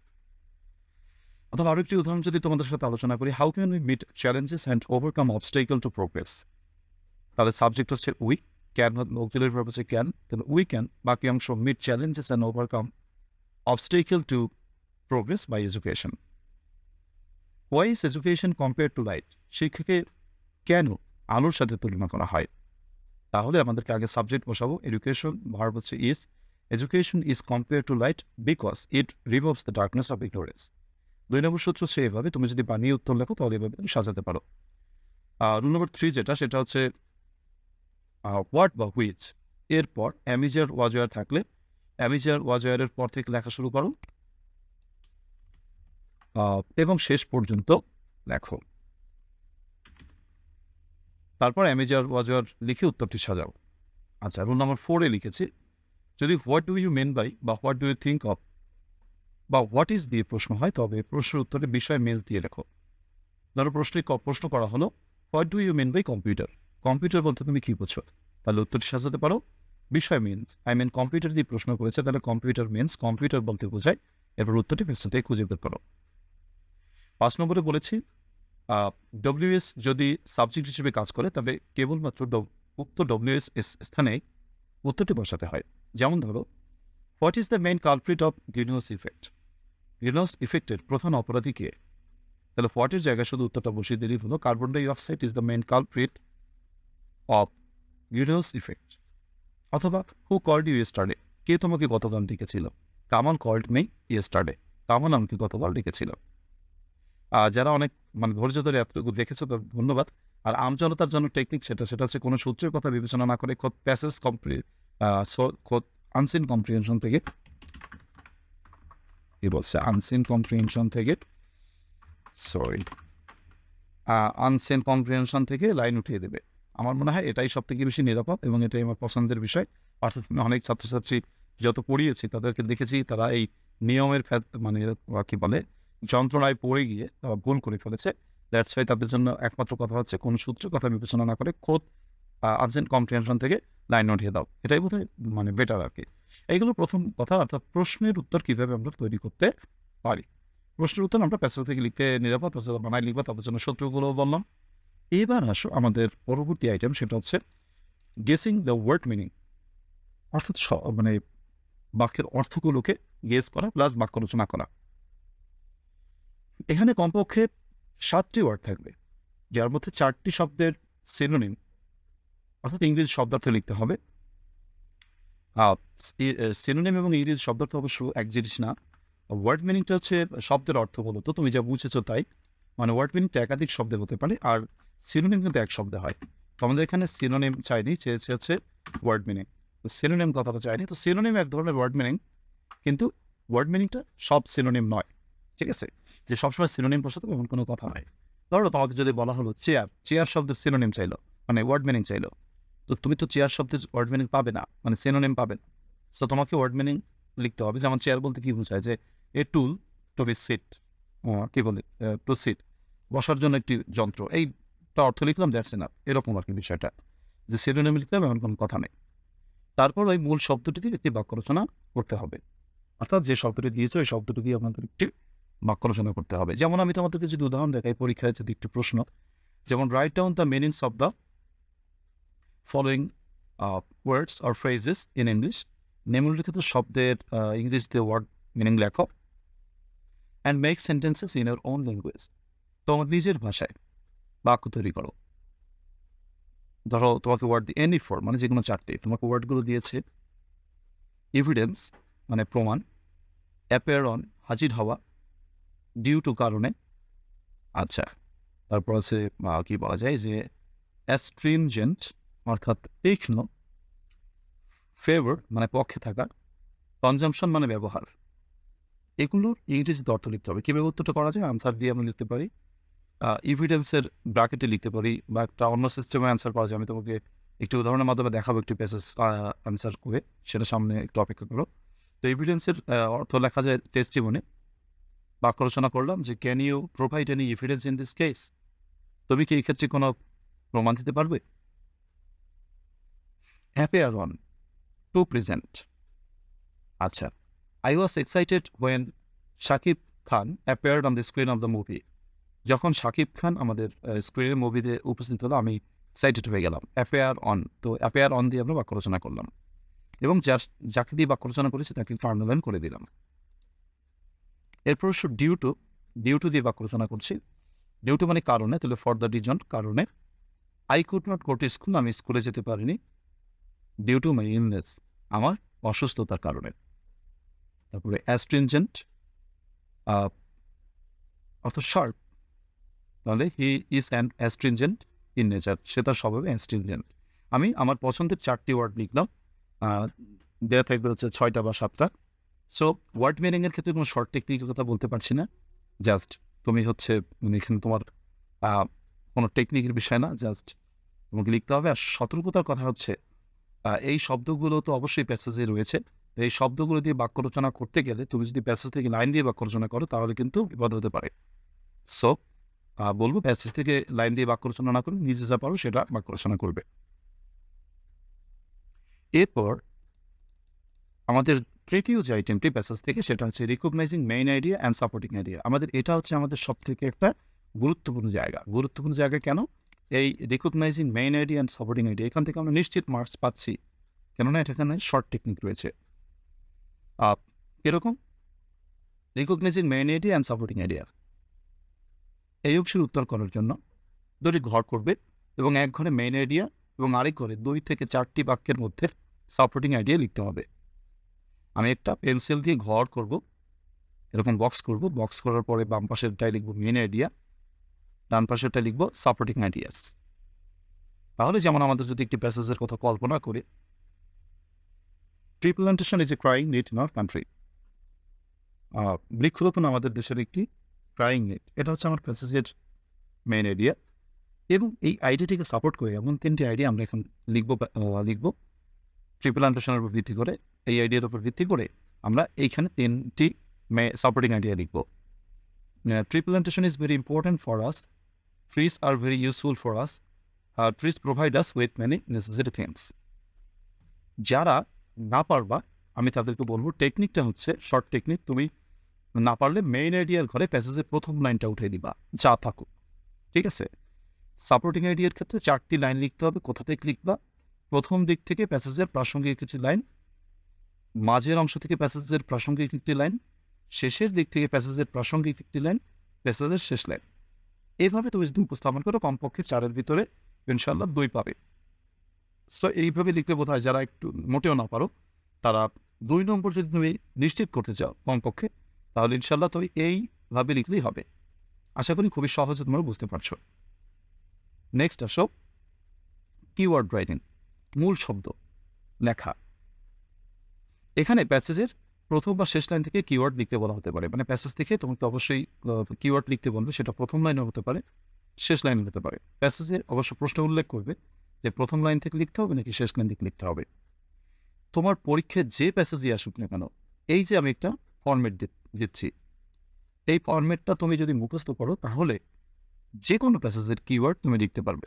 অথবা আরো একটি উদাহরণ যদি তোমাদের সাথে আলোচনা করি, how can we meet challenges and overcome obstacle to progress, তাহলে সাবজেক্ট হচ্ছে উই, ক্যান অক্সিলারি ভার্ব হচ্ছে ক্যান, তাহলে উই ক্যান, বাকি অংশ meet challenges and overcome obstacle to progress by education. Why is education compare to light, শিক্ষাকে কেন আলোর সাথে তুলনা করা হয়। তাহলে আমাদেরকে আগে সাবজেক্ট বসাবো, এডুকেশন, ভার্ব হচ্ছে is, education is compare to light because it removes the darkness of ignorance. 2 নম্বর সূত্র হচ্ছে এভাবে, তুমি যদি বানিয়ে উত্তর লেখো তাহলে এভাবে তুমি সাজাতে পারো। রুল নম্বর 3 যেটা, সেটা হচ্ছে হোয়াট বা হুইচ, এরপর অ্যামিজার ওয়াজয়ার থাকলে ওয়াজয়ারের পর থেকে লেখা শুরু করো এবং শেষ পর্যন্ত লেখো। তারপর অ্যামেজার ওয়াজার লিখে উত্তরটি সাজাও। আচ্ছা, রুল নাম্বার 4 লিখেছি, যদি what do you mean by বা what do you think of বা হোয়াট ইজ দিয়ে প্রশ্ন হয়, তবে প্রশ্নের উত্তরে বিষয় মিনস দিয়ে লেখো। ধরো প্রশ্ন করা হলো what do you mean by computer, computer বলতে তুমি কি বুঝো, তাহলে উত্তরটি সাজাতে পারো বিষয় মিনস, কম্পিউটার দিয়ে প্রশ্ন করেছে, তাহলে কম্পিউটার মিনস কম্পিউটার বলতে বোঝায়, এরপর উত্তরটি পেছন থেকে খুঁজে বের করো। 5 নম্বরে বলেছি ডব্লিউএস যদি সাবজেক্ট হিসেবে কাজ করে, তবে কেবলমাত্র উক্ত ডব্লিউএস স্থানে উত্তরটি বসাতে হয়। যেমন ধরো, what is the main culprit of greenhouse effect, greenhouse ইফেক্টের প্রধান অপরাধী কে, তাহলে হোয়াটের জায়গায় শুধু উত্তরটা বসিয়ে দিলেই হলো carbon die oxide is the main culprit of greenhouse effect. অথবা হু কল্ড ইউ ইয়েস্টারডে, কে তোমাকে গতকাল ডেকেছিল, Kamal called me yesterday, Kamal আমাকে গতকাল ডেকেছিল। যারা অনেক ধৈর্য ধরে এতটুকু দেখেছো তো ধন্যবাদ। আর আমজনতার জন্য টেকনিক সেটা হচ্ছে কোনো সূত্রের কথা বিবেচনা না করে খোদ প্যাসেজ খোদ আনসিন কম্প্রিহেনশন থেকে, কি বলছে আনসিন কম্প্রিহেনশন থেকে, আনসিন কম্প্রিহেনশন থেকে লাইন উঠিয়ে দেবে। আমার মনে হয় এটাই সব থেকে বেশি নিরাপদ এবং এটাই আমার পছন্দের বিষয়। অর্থাৎ অনেক ছাত্রছাত্রী যত পড়িয়েছি তাদেরকে দেখেছি তারা এই নিয়মের কি বলে যন্ত্রণায় পড়ে গিয়ে তারা ভুল করে ফেলেছে। দ্যাটস ওয়াই তাদের জন্য একমাত্র কথা হচ্ছে কোনো সূত্রের কথা বিবেচনা না করে খোদ আনসিন কম্প্রিহেনশন থেকে লাইন উঠিয়ে দাও, এটাই বোধহয় বেটার আর কি। এইগুলো প্রথম কথা। অর্থাৎ প্রশ্নের উত্তর কীভাবে আমরা তৈরি করতে পারি, প্রশ্নের উত্তর আমরা প্যাসেজ থেকে লিখতে নিরাপদ, প্যাসেজ বানায় লিখবো, তাদের জন্য সূত্রগুলো বললাম। এবার আসো আমাদের পরবর্তী আইটেম, সেটা হচ্ছে গেসিং দ্য ওয়ার্ড মিনিং, অর্থাৎ বাক্যের অর্থগুলোকে গেস করা প্লাস বাক্য রচনা করা। এখানে কমপক্ষে 7টি ওয়ার্ড থাকবে, যার মধ্যে 4টি শব্দের সিনোনিম, অর্থাৎ ইংরেজি শব্দার্থ লিখতে হবে। সিনোনিম এবং ইংরেজি শব্দার্থ অবশ্য এক জিনিস না। ওয়ার্ড মিনিংটা হচ্ছে শব্দের অর্থ বলতো, তুমি যা বুঝেছো তাই। ওয়ার্ড মিনিংটা একাধিক শব্দে হতে পারে, আর সিনোনিম কিন্তু এক শব্দে হয়। তো আমাদের এখানে সিনোনিম চাইনি, চেয়েছে হচ্ছে ওয়ার্ড মিনিং। তো সিনোনিম কথাটা চাইনি। তো সিনোনিম এক ধরনের ওয়ার্ড মিনিং, কিন্তু ওয়ার্ড মিনিংটা সব সিনোনিম নয়, ঠিক আছে? যে সবসময় সিনোনিম বসাতে এমন কোনো কথা নয়। ধরো তোমাকে যদি বলা হলো চেয়ার, চেয়ার শব্দের সিনোনিম চাইলো, ওয়ার্ড মিনিং চাইলো, তো তুমি তো চেয়ার শব্দের ওয়ার্ড মিনিং পাবে না, সিনোনিম পাবে না। সো তোমাকে ওয়ার্ড মিনিং লিখতে হবে। যেমন চেয়ার বলতে কি বোঝায়, যে এ টুল টু বি সিট, কি বলে টু সিট, বসার জন্য একটি যন্ত্র, এইটা অর্থ লিখলাম, দ্যাটস এনাফ, এরকম আর কি বিষয়টা। যে সিনোনিম লিখতে হবে এমন কোনো কথা নেই। তারপর ওই মূল শব্দটি দিয়ে একটি বাক্য রচনা করতে হবে, অর্থাৎ যে শব্দটি দিয়েছে ওই শব্দটি দিয়ে আমাদের একটি বাক্য রচনা করতে হবে। যেমন আমি তোমাদেরকে যদি উদাহরণ দেখাই, পরীক্ষায় যদি একটি প্রশ্ন, যেমন write down the meanings of the following words or phrases in English, নিম্নলিখিত শব্দের ইংরেজিতে ওয়ার্ড মিনিং লেখো, and make sentences in your own language, তোমার নিজের ভাষায় বাক্য তৈরি করো। ধরো তোমাকে ওয়ার্ড দিয়ে এনি ফর যে কোনো 4টি তোমাকে ওয়ার্ডগুলো দিয়েছে। এভিডেন্স প্রমাণ, অ্যাপিয়ার অন হাজির হওয়া, ডিউ টু কারণে, আচ্ছা, তারপর আছে কি বলা যায় যে অ্যাস্ট্রিনজেন্ট অর্থাৎ তীক্ষ্ণ, ফেভার পক্ষে থাকা, কনজামশন ব্যবহার। এগুলোর ইংরেজিতে অর্থ লিখতে হবে। কীভাবে উত্তরটা করা যায়, আনসার দিয়ে আমরা লিখতে পারি, এভিডেন্সের ব্র্যাকেটে লিখতে পারি, বা একটা অন্য সিস্টেমে অ্যান্সার করা যায়। আমি তোমাকে একটি উদাহরণের মাধ্যমে দেখাবো একটি প্যাসেজ অ্যান্সার করে, সেটা সামনে একটু অপেক্ষা করো। তো এভিডেন্সের অর্থ লেখা যায় টেস্টিমনি। বাক্য রচনা করলাম যে can you provide any evidence in this case, তুমি কি এই ক্ষেত্রে কোনো প্রমাণ দিতে পারবে। Appear on, to present. আচ্ছা, I was excited when Shakib Khan appeared on the screen of the movie, যখন শাকিব খান আমাদের স্ক্রিনের মুভিতে উপস্থিত হলো আমি এক্সাইটেড হয়ে গেলাম। অ্যাপিয়ার অন, তো অ্যাপিয়ার অন দিয়ে আমরা বাক্য রচনা করলাম, এবং যাকে দিয়ে বাক্য রচনা করেছি তাকে আন্ডারলাইন করে দিলাম। এরপর ডিউ টু, ডিউ টু দিয়ে বাক্য রচনা করছি। ডিউ টু কারণে, তাহলে ফর দ্য রিজন, কারণে। I could not go to school, আমি স্কুলে যেতে পারিনি, ডিউ টু মাই ইলনেস, আমার অসুস্থতার কারণে। তারপরে অ্যাস্ট্রিনজেন্ট অর্থাৎ শার্প, তাহলে he is an astringent in nature, সে তার স্বভাবে অ্যাস্ট্রিনজেন্ট। আমি আমার পছন্দের 4টি ওয়ার্ড লিখলাম, দেয়া থাকবে হচ্ছে 6টা বা 7টা। সো ওয়ার্ড মিনিংয়ের ক্ষেত্রে কোনো শর্ট টেকনিকের কথা বলতে পারছি না, জাস্ট তুমি হচ্ছে এখানে তোমার কোনো টেকনিকের বিষয় না, জাস্ট তোমাকে লিখতে হবে। আর সতর্কতার কথা হচ্ছে এই শব্দগুলো তো অবশ্যই প্যাসেজে রয়েছে। তো এই শব্দগুলো দিয়ে বাক্য রচনা করতে গেলে তুমি যদি প্যাসেজ থেকে লাইন দিয়ে বাক্য রচনা করো তাহলে কিন্তু বিপদ হতে পারে। সো বলবো প্যাসেজ থেকে লাইন দিয়ে বাক্য রচনা না করে নিজে যা পারো সেটা বাক্য রচনা করবে। এরপর আমাদের তৃতীয় যে আইটেমটি প্যাসেজ থেকে সেটা হচ্ছে recognising main idea and supporting idea. এটা হচ্ছে আমাদের সবথেকে একটা গুরুত্বপূর্ণ জায়গা। কেন? এই recognising main idea and supporting idea এখান থেকে আমরা নিশ্চিত মার্কস পাচ্ছি, কেননা এখানে শর্ট টেকনিক রয়েছে। এরকম recognising main idea and supporting idea এই অংশের উত্তর করার জন্য দুটি ঘর করবে এবং এক ঘরে মেইন আইডিয়া এবং আরেক ঘরে 2 থেকে 4টি বাক্যের মধ্যে সাপোর্টিং আইডিয়া লিখতে হবে। আমি একটা পেন্সিল দিয়ে ঘর করব, এরকম বক্স করব। বক্স করার পরে বাম পাশেরটায় লিখব মেইন আইডিয়া, ডান পাশেরটা লিখব সাপোর্টিং আইডিয়াস। তাহলে যেমন আমাদের যদি একটি প্যাসেজের কথা কল্পনা করি, tree plantation is a crying need in our country. বৃক্ষরোপণ আমাদের দেশের একটি ক্রাইং নিড, এটা হচ্ছে আমার প্যাসেজের মেইন আইডিয়া। এবং এই আইডিয়াটিকে সাপোর্ট করে এমন 3টি আইডিয়া আমরা এখন লিখব ট্রি প্লান্টেশনের উপর ভিত্তি করে। এই আইডিয়ার উপর ভিত্তি করে আমরা এইখানে 3টি সাপোর্টিং আইডিয়া লিখব। Tree plantation is very important for us, trees are very useful for us, trees provide us with many necessary things. যারা না পারবা আমি তাদেরকে বলবো টেকনিকটা হচ্ছে শর্ট টেকনিক। তুমি না পারলে মেইন আইডিয়ার ঘরে প্যাসেজের প্রথম লাইনটা উঠে দিবা যা থাকুক, ঠিক আছে? সাপোর্টিং আইডিয়ার ক্ষেত্রে 4টি লাইন লিখতে হবে। কোথা থেকে লিখবা? প্রথম দিক থেকে প্যাসেজের প্রাসঙ্গিক একটি লাইন, মাঝের অংশ থেকে প্যাসেজের প্রাসঙ্গিক একটি লাইন, শেষের দিক থেকে প্যাসেজের প্রাসঙ্গিক একটি লাইন, প্যাসেজের শেষ লাইন। এইভাবে তুমি যদি উপস্থাপন করো কমপক্ষে 4-এর ভিতরে ইনশাল্লাহ 2 পাবে। সো এইভাবে লিখতে বোধ হয় যারা একটু মোটেও না পারো তারা 2 নম্বর যদি তুমি নিশ্চিত করতে চাও কমপক্ষে, তাহলে ইনশাল্লাহ তুমি এইভাবে লিখলেই হবে। আশা করি খুবই সহজে তোমরা বুঝতে পারছো। নেক্সট আসো কিওয়ার্ড রাইটিং, মূল শব্দ লেখা। এখানে প্যাসেজের প্রথম বা শেষ লাইন থেকে কিওয়ার্ড লিখতে বলা হতে পারে। মানে প্যাসেজ থেকে তোমাকে অবশ্যই কিওয়ার্ড লিখতে বলবে, সেটা প্রথম লাইনে হতে পারে, শেষ লাইনে হতে পারে। প্যাসেজে অবশ্য প্রশ্ন উল্লেখ করবে যে প্রথম লাইন থেকে লিখতে হবে নাকি শেষ লাইন থেকে লিখতে হবে। তোমার পরীক্ষায় যে প্যাসেজই আসুক না কেন, এই যে আমি একটা ফরম্যাট দিচ্ছি, এই ফরম্যাটটা তুমি যদি মুখস্থ করো তাহলে যে কোনো প্যাসেজের কিওয়ার্ড তুমি লিখতে পারবে।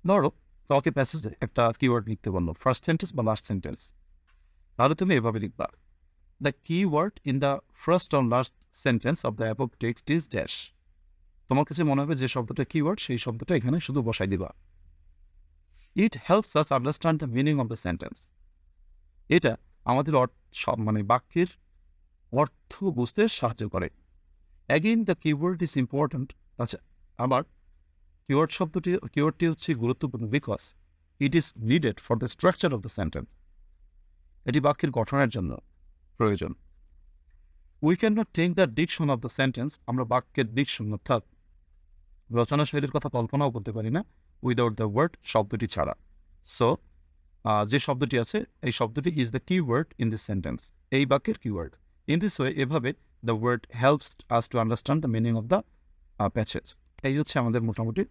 ধরো কাউকে প্যাসেজে একটা কিওয়ার্ড লিখতে বললো, ফার্স্ট সেন্টেন্স বা লাস্ট সেন্টেন্স, তাহলে তুমি এভাবে লিখবা, the keyword in the first or last sentence of the above text is dash. তোমার কাছে মনে হবে যে শব্দটা কিওয়ার্ড, সেই শব্দটা এখানে শুধু বসাই দিবা। ইট helps us understand the meaning of the sentence. এটা আমাদের বাক্যের অর্থ বুঝতে সাহায্য করে। Again the keyword is important. আচ্ছা, আবার কিওয়ার্ডটি হচ্ছে গুরুত্বপূর্ণ because it is needed for the structure of the sentence. এটি বাক্যের গঠনের জন্য প্রয়োজন। We can not think the diction of the sentence. আমরা বাক্যের ডিকশন অর্থাৎ রচনা শৈলীর কথা কল্পনাও করতে পারি না উইদাউট দ্য ওয়ার্ড, শব্দটি ছাড়া। সো যে শব্দটি আছে এই শব্দটি is the keyword in this sentence, এই বাক্যের কিওয়ার্ড। ইন দিস ওয়ে, এভাবে the word helps us to understand the meaning of the passage. এই হচ্ছে আমাদের মোটামুটি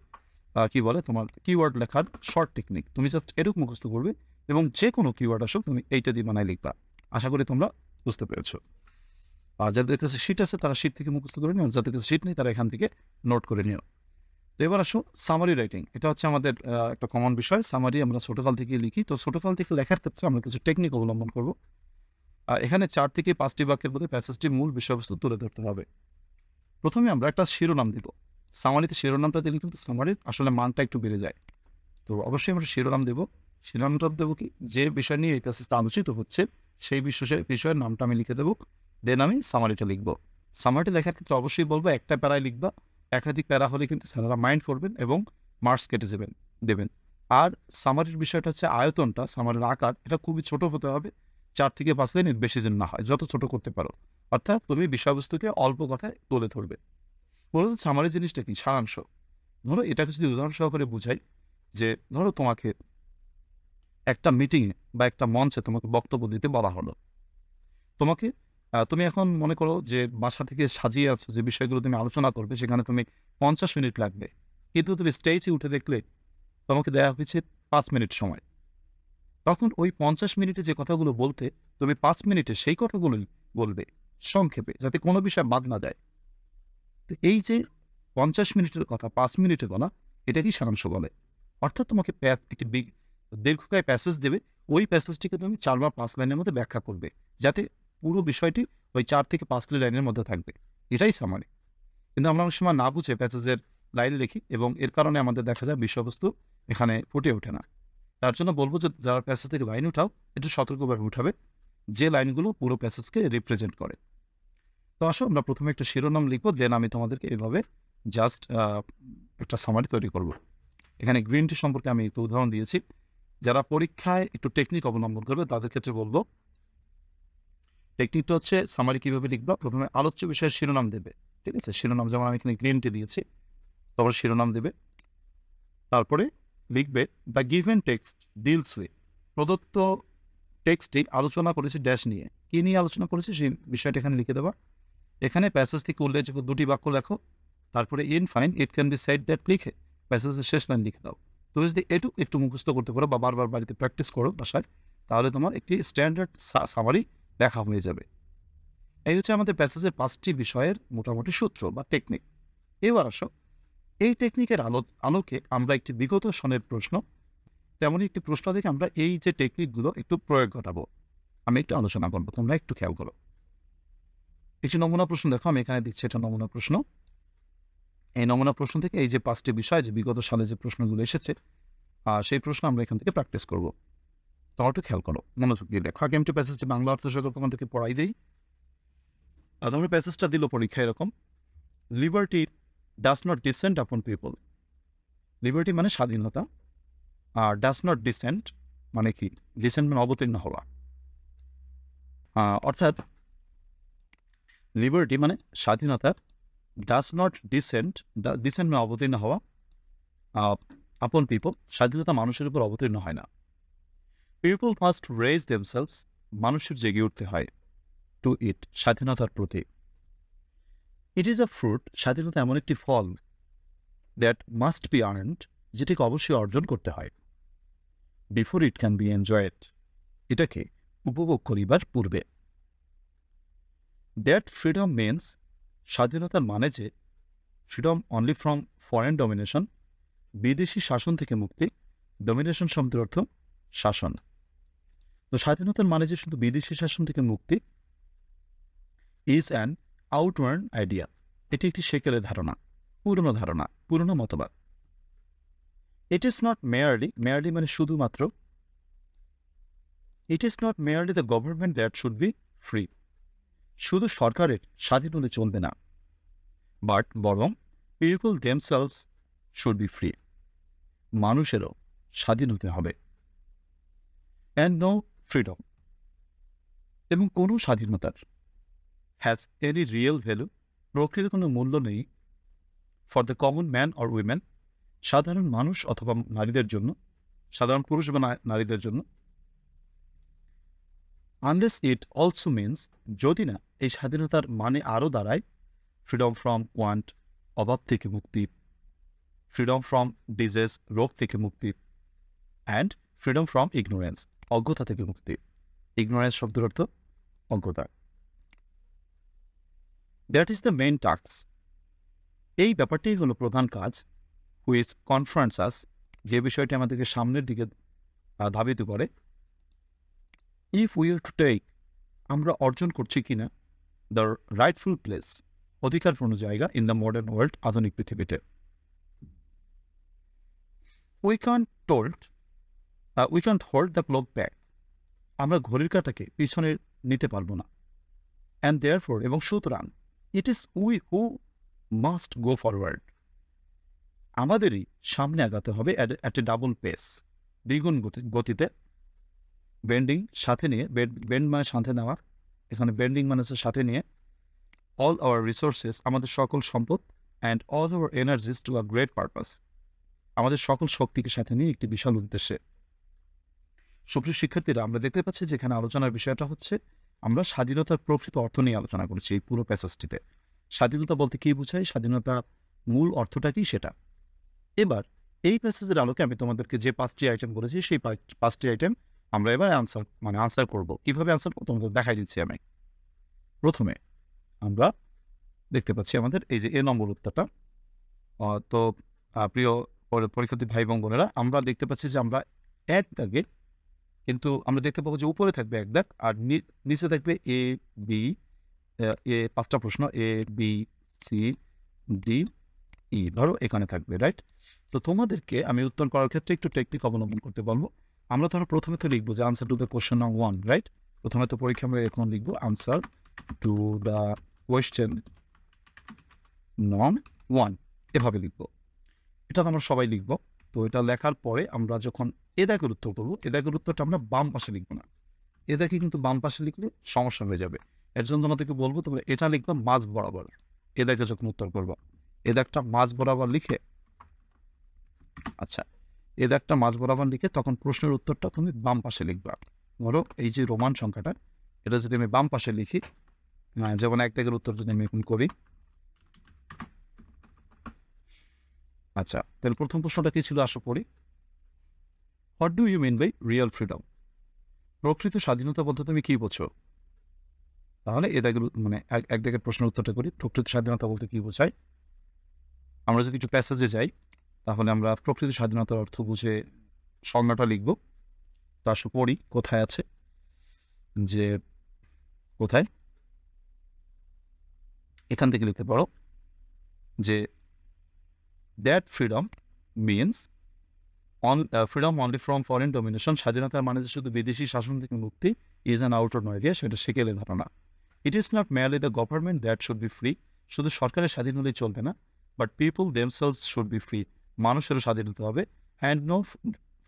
কি বলে তোমার কিওয়ার্ড লেখার শর্ট টেকনিক। তুমি জাস্ট এরকম মুখস্থ করবে এবং যে কোনো কিওয়ার্ড আসুক তুমি এইটা দিয়ে বানায় লিখবা। আশা করি তোমরা বুঝতে পেরেছো। আর যাদের কাছে শিট আছে তারা শিট থেকে মুখস্থ করে নিও, যাদের কাছে শিট নেই তারা এখান থেকে নোট করে নিও। তো এবার আসো সামারি রাইটিং। এটা হচ্ছে আমাদের একটা কমন বিষয়। সামারি আমরা ছোটোকাল থেকে লিখি। তো ছোটোকাল থেকে লেখার ক্ষেত্রে আমরা কিছু টেকনিক অবলম্বন করব। আর এখানে 4 থেকে 5টি বাক্যের মধ্যে প্যাসেজটির মূল বিষয়বস্তু তুলে ধরতে হবে। প্রথমে আমরা একটা শিরোনাম দিব। সামারিতে শিরোনামটা দিলে কিন্তু সামারির আসলে মানটা একটু বেড়ে যায়। তো অবশ্যই আমরা শিরোনাম দেবো। শিরোনামটা দেবো কি, যে বিষয় নিয়ে এই প্যাসেজটা আলোচিত হচ্ছে সেই বিষয়ের নামটা আমি লিখে দেবো। দেন আমি সামারিটা লিখবো। সামারিটা লেখার ক্ষেত্রে অবশ্যই বলবো একটা প্যারায় লিখবা। একাধিক প্যারা হলে কিন্তু স্যারেরা মাইন্ড করবেন এবং মার্কস কেটে দেবেন। আর সামারির বিষয়টা হচ্ছে আয়তনটা, সামারির আকার এটা খুবই ছোট হতে হবে। 4 থেকে 5 লাইনের বেশি যেন না হয়, যত ছোট করতে পারো। অর্থাৎ তুমি বিষয়বস্তুকে অল্প কথায় তুলে ধরবে। বলুন সামারি জিনিসটা কি, সারাংশ। ধরো এটাকে যদি উদাহরণ সহকারে বুঝাই, যে ধরো তোমাকে একটা মিটিংয়ে বা একটা মঞ্চে তোমাকে বক্তব্য দিতে বলা হলো। তুমি এখন মনে করো যে বাসা থেকে সাজিয়ে আছো, যে বিষয়গুলো তুমি আলোচনা করবে সেখানে তুমি 50 মিনিট লাগবে, কিন্তু তুমি স্টেজে উঠে দেখলে তোমাকে দেওয়া হয়েছে 5 মিনিট সময়। তখন ওই 50 মিনিটে যে কথাগুলো বলতে, তুমি 5 মিনিটে সেই কথাগুলোই বলবে সংক্ষেপে, যাতে কোনো বিষয় বাদ না যায়। তো এই যে 50 মিনিটের কথা 5 মিনিটে বলা, এটাকেই সারাংশ বলে। অর্থাৎ তোমাকে একটি দীর্ঘকায় প্যাসেজ দেবে, ওই প্যাসেজটিকে তুমি 4 বা 5 লাইনের মধ্যে ব্যাখ্যা করবে, যাতে পুরো বিষয়টি ওই 4 থেকে 5 লাইনের মধ্যে থাকবে। এটাই সামারি। কিন্তু আমরা অনেক সময় না বুঝে প্যাসেজের লাইন লিখি, এবং এর কারণে আমাদের দেখা যায় বিষয়বস্তু এখানে ফুটে ওঠে না। তার জন্য বলবো যে যারা প্যাসেজ থেকে লাইন উঠাও, একটু সতর্কভাবে উঠাবে, যে লাইনগুলো পুরো প্যাসেজকে রিপ্রেজেন্ট করে। তো আসো আমরা প্রথমে একটা শিরোনাম লিখবো, দেন আমি তোমাদেরকে এভাবে জাস্ট একটা সামারি তৈরি করব। এখানে গ্রিন টি সম্পর্কে আমি একটু উদাহরণ দিয়েছি। যারা পরীক্ষায় একটু টেকনিক অবলম্বন করবে তাদের ক্ষেত্রে বলবো, টেকনিকটা হচ্ছে সামারি কীভাবে লিখবা। প্রথমে আলোচ্য বিষয়ের শিরোনাম দেবে, ঠিক আছে? শিরোনাম যেমন আমি এখানে গ্রিন টি দিয়েছি, তারপর শিরোনাম দেবে, তারপরে লিখবে the given text deals with, প্রদত্ত টেক্সটটি আলোচনা করেছে ড্যাশ নিয়ে, কী নিয়ে আলোচনা করেছে সেই বিষয়টা এখানে লিখে দেওয়া। এখানে প্যাসেজ থেকে উল্লেখযোগ্য 2টি বাক্য লেখো, তারপরে in fine it can be said that লিখে প্যাসেজের শেষ লাইন লিখে দাও। তুমি যদি একটু মুখস্থ করতে পারো বা বারবার বাড়িতে প্র্যাকটিস করো বাসায়, তাহলে তোমার একটি স্ট্যান্ডার্ড সামারি লেখা হয়ে যাবে। এই হচ্ছে আমাদের প্যাসেজের 5টি বিষয়ের মোটামুটি সূত্র বা টেকনিক। এবার আসো, এই টেকনিকের আলোকে আমরা একটি বিগত সনের প্রশ্ন, তেমনই একটি প্রশ্ন থেকে আমরা এই যে টেকনিকগুলো একটু প্রয়োগ ঘটাবো, আমি একটু আলোচনা করবো, তোমরা একটু খেয়াল করো। একটি নমুনা প্রশ্ন দেখো, আমি এখানে দিচ্ছি এটা নমুনা প্রশ্ন। এই নমুনা প্রশ্ন থেকে এই যে 5টি বিষয় যে বিগত সালে যে প্রশ্নগুলো এসেছে, সেই প্রশ্ন আমরা এখান থেকে প্র্যাকটিস করবো। তোমরা একটু খেয়াল করো, মনোযোগ দিয়ে দেখো। আগে আমি একটু প্যাসেজটি বাংলা অর্থ সহকারে তোমাদেরকে পড়াই দিই। তোমরা প্যাসেজটা দিল পরীক্ষা এরকম, লিবার্টি ডাজ নট ডিসেন্ড আপন পিপল। লিবার্টি মানে স্বাধীনতা, আর ডাজ নট ডিসেন্ড মানে কি? ডিসেন্ড মানে অবতীর্ণ হওয়া। অর্থাৎ লিবার্টি মানে স্বাধীনতা, ডাজ নট ডিসেন্ড মানে অবতীর্ণ হওয়া, আপন পিপল স্বাধীনতা মানুষের উপর অবতীর্ণ হয় না। পিপল মাস্ট রেজ দেমসেলভস, মানুষের জেগে উঠতে হয়, টু ইট স্বাধীনতার প্রতি। ইট ইজ আ ফ্রুট, স্বাধীনতা এমন একটি ফল, দ্যাট মাস্ট বি আর্নড, যেটিকে অবশ্যই অর্জন করতে হয়, before it can be enjoyed, এটাকে উপভোগ করিবার পূর্বে। দ্যাট ফ্রিডম মিনস, স্বাধীনতার মানে যে freedom only from foreign domination, বিদেশি শাসন থেকে মুক্তি। ডমিনেশন শব্দের অর্থ শাসন। তো স্বাধীনতার মানে যে শুধু বিদেশি শাসন থেকে মুক্তি। ইজ অ্যান আউটওয়ার্ন আইডিয়া, এটি একটি সেকেলের ধারণা, পুরনো ধারণা, পুরনো মতবাদ। ইট ইজ নট মেয়ারলি, মেয়ারলি মানে শুধুমাত্র। ইট is not merely the government that should be free, শুধু সরকারের স্বাধীন হলে চলবে না, বাট বরং people themselves should be free, মানুষেরও স্বাধীন হতে হবে। অ্যান্ড নো ফ্রিডম, এবং কোনো স্বাধীনতার হ্যাজ এনি রিয়েল ভ্যালু, প্রকৃত কোনো মূল্য নেই, for the common man or women, সাধারণ মানুষ অথবা নারীদের জন্য, সাধারণ পুরুষ বা নারীদের জন্য। আনলেস ইট অলসো মিনস, যদি না এই স্বাধীনতার মানে আরও দাঁড়ায় ফ্রিডম ফ্রম ওয়ান্ট, অভাব থেকে মুক্তি, ফ্রিডম ফ্রম ডিজিজ, রোগ থেকে মুক্তি, অ্যান্ড ফ্রিডম ফ্রম ইগনোরেন্স, অজ্ঞতা থেকে মুক্তি। ইগনোরেন্স শব্দের অর্থ অজ্ঞতা। That is the main task, এই ব্যাপারটাই হলো প্রধান কাজ। হুইচ কনফারেন্স আস, যে বিষয়টি আমাদেরকে সামনের দিকে ধাবিত করে। If we are to take, আমরা অর্জন করছি কিনা, দ্য রাইটফুল প্লেস, অধিকারপূর্ণ জায়গা, ইন দ্য মডার্ন ওয়ার্ল্ড, আধুনিক পৃথিবীতে। We can't hold the clock back, আমরা ঘড়ির কাঁটাকে পিছনে নিতে পারবো না। অ্যান্ড দেয়ারফর, এবং সুতরাং, it is we who must go forward, আমাদেরই সামনে আগাতে হবে অ্যাট এ ডাবল পেস, দ্বিগুণ গতিতে। বেন্ডিং সাথে নিয়ে, বেন্ড মানে সাথে নেওয়া, এখানে বেন্ডিং মানে হচ্ছে সাথে নিয়ে। অল আওয়ার রিসোর্সেস, আমাদের সকল সম্পদ, and all our energies to a great purpose, আমাদের সকল শক্তিকে সাথে নিয়ে একটি বিশাল উদ্দেশ্যে। সুপ্রিয় শিক্ষার্থীরা, আমরা দেখতে পাচ্ছি যে এখানে আলোচনার বিষয়টা হচ্ছে, আমরা স্বাধীনতার প্রকৃত অর্থ নিয়ে আলোচনা করছি এই পুরো প্যাসেজটিতে। স্বাধীনতা বলতে কী বোঝায়, স্বাধীনতা মূল অর্থটা কি সেটা। এবার এই প্যাসেজের আলোকে আমি তোমাদেরকে যে 5টি আইটেম বলেছি সেই 5টি আইটেম আমরা এবার আনসার করব। কিভাবে আনসার করব তোমাদের দেখাই দিচ্ছি আমি। প্রথমে আমরা দেখতে পাচ্ছি আমাদের এই যে এ নম্বর উত্তরটা। তো প্রিয় পরীক্ষার্থী ভাই এবং বোনেরা, আমরা দেখতে পাচ্ছি যে আমরা এক দাগে, কিন্তু আমরা দেখতে পাবো যে উপরে থাকবে এক দাগ আর নিচে থাকবে এ বি, এ 5টা প্রশ্ন A B C D E, ধরো এখানে থাকবে, রাইট? তো তোমাদেরকে আমি উত্তর করার ক্ষেত্রে একটু টেকনিক অবলম্বন করতে বলবো। আমরা ধরো প্রথমে তো লিখবো যে answer to the question number 1, right? প্রথমে তো পরীক্ষা আমরা এখন লিখবো answer to the question number 1, এভাবে লিখবো। এটা তো আমরা সবাই লিখবো। তো এটা লেখার পরে আমরা যখন এ দাগের উত্তর করবো, এ দাগের উত্তরটা আমরা বাম পাশে লিখবো না। এ দাগে কিন্তু বাম পাশে লিখলে সমস্যা হয়ে যাবে। এর জন্য তোমাদেরকে বলবো তোমরা এটা লিখবা মাঝ বরাবর। এ দাগে যখন উত্তর করবো, এ দাগটা মাঝ বরাবর লিখে, আচ্ছা, এ দাগটা মাঝ বরাবর লিখে তখন প্রশ্নের উত্তরটা তুমি বাম পাশে লিখবা। ধরো এই যে রোমান সংখ্যাটা, এটা যদি আমি বাম পাশে লিখি, যেমন এক দাগের উত্তর যদি আমি এখন করি, আচ্ছা, তাহলে প্রথম প্রশ্নটা কি ছিল আসো পড়ি। What do you mean by real freedom? প্রকৃত স্বাধীনতা বলতে তুমি কি বোঝো? তাহলে এ দাগের এক দাগের প্রশ্নের উত্তরটা করি। প্রকৃত স্বাধীনতা বলতে কি বোঝায়? আমরা যদি একটু প্যাসেজে যাই তাহলে আমরা প্রকৃত স্বাধীনতার অর্থ বুঝে সংজ্ঞাটা লিখব। তো আসো পড়ি কোথায় আছে, যে কোথায়, এখান থেকে লিখতে পারো যে that freedom means freedom only from foreign domination. স্বাধীনতার মানে যে শুধু বিদেশি শাসন থেকে মুক্তি, ইজ অ্যান আউটার নয়, সেটা সেকেলে ধারণা। It is not merely the government that should be free. শুধু সরকারের স্বাধীন হলেই চলবে না, but people themselves should be free. মানুষেরও স্বাধীন হতে হবে। And no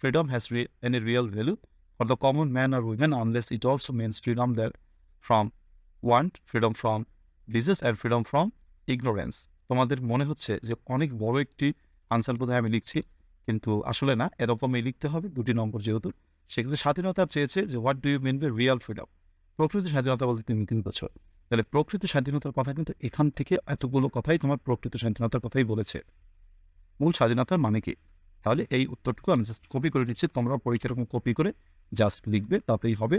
freedom has any real value for the common man or women unless it also means freedom that from want, freedom from disease and freedom from ignorance. তোমাদের মনে হচ্ছে যে অনেক বড় একটি আনসার বোধহয় আমি লিখছি, কিন্তু আসলে না, এরকমই লিখতে হবে 2টি নম্বর যেহেতু। সেক্ষেত্রে স্বাধীনতা চেয়েছে যে what do you mean by real freedom, প্রকৃত স্বাধীনতা বলতে তুমি কি বোঝো? তাহলে প্রকৃত স্বাধীনতার কথা কিন্তু এখান থেকে এতগুলো কথাই তোমার প্রকৃত স্বাধীনতার কথাই বলেছে। মূল স্বাধীনতার মানে কি? তাহলে এই উত্তরটুকু আমি জাস্ট কপি করে নিচ্ছি, তোমরা পরীক্ষার রকম কপি করে জাস্ট লিখবে, তাতেই হবে,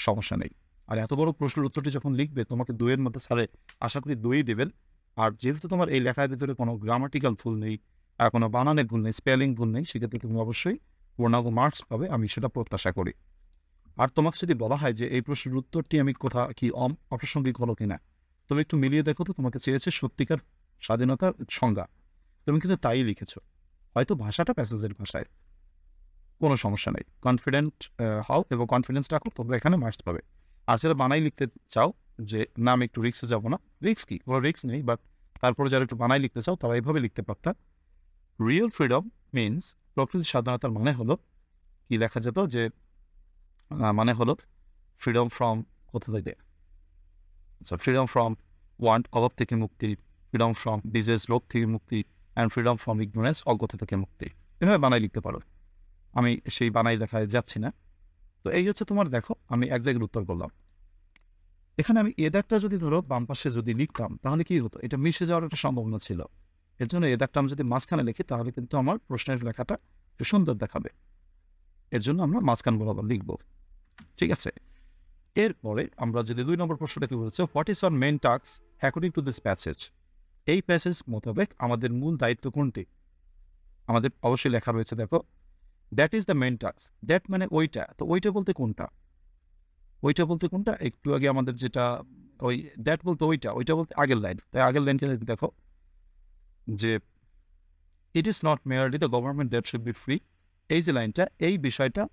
সমস্যা নেই। আর এত বড় প্রশ্নের উত্তরটি যখন লিখবে তোমাকে 2-এর মধ্যে স্যারে আশা করি 2ই দেবেন। আর যেহেতু তোমার এই লেখার ভিতরে কোনো গ্রামাটিক্যাল ভুল নেই, কোনো বানানের ভুল নেই, স্পেলিং ভুল নেই, সেক্ষেত্রে তুমি অবশ্যই পূর্ণাঙ্গ মার্কস পাবে, আমি সেটা প্রত্যাশা করি। আর তোমাকে যদি বলা হয় যে এই প্রশ্নের উত্তরটি আমি কি অপ্রাসঙ্গিক হলো কিনা, তুমি একটু মিলিয়ে দেখো তো, তোমাকে চেয়েছে সত্যিকার স্বাধীনতার সংজ্ঞা, তুমি কিন্তু তাই লিখেছো, হয়তো ভাষাটা প্যাসেজের ভাষায়, কোনো সমস্যা নেই। কনফিডেন্ট হও এবং কনফিডেন্স রাখো, তোমরা এখানে মার্কস পাবে। আর যারা বানাই লিখতে চাও যে না আমি একটু রিক্সে যাবো না, রিক্স কি, কোনো রিক্স নেই, বাট তারপরে যারা একটু বানাই লিখতে চাও তারা এইভাবে লিখতে পারতা। রিয়েল ফ্রিডম মিনস, প্রকৃত স্বাধীনতার মানে হলো কি লেখা যেত যে মানে হলো ফ্রিডম ফ্রম, কোথা থেকে, আচ্ছা, ফ্রিডম ফ্রম ওয়ান্ট, অভাব থেকে মুক্তি, ফ্রিডম ফ্রম ডিজিজ, রোগ থেকে মুক্তি, অ্যান্ড ফ্রিডম ফ্রম ইগনোরেন্স, অজ্ঞতা থেকে মুক্তি। এভাবে বানাই লিখতে পারো, আমি সেই বানাই দেখায় যাচ্ছি না। তো এই হচ্ছে তোমার, দেখো আমি এক জায়গার উত্তর করলাম। এখানে আমি এ দাগটা যদি ধরো বাম পাশে যদি লিখতাম তাহলে কি হতো, এটা মিশে যাওয়ার একটা সম্ভাবনা ছিল। এর জন্য এ দাগটা আমি যদি মাঝখানে লিখি তাহলে কিন্তু আমার প্রশ্নের লেখাটা সুন্দর দেখাবে। এর জন্য আমরা মাঝখান বরাবর লিখব, ঠিক আছে? এরপরে আমরা যদি 2 নম্বর প্রশ্নটা কি বলছে, what is our main task according to this passage? এই প্যাসেজ মোতাবেক আমাদের মূল দায়িত্ব কোনটি? আমাদের অবশ্যই লেখা রয়েছে, দেখো, that is the main task. That মানে ওইটা, তো ওইটা বলতে কোনটা? ওইটা বলতে কোনটা? একটু আগে আমাদের যেটা, ওই দ্যাট বলতে ওইটা, ওইটা বলতে আগের লাইন। তাই আগের লাইনটা দেখো যে ইট is not merely the government that should be free, এই যে লাইনটা, এই বিষয়টা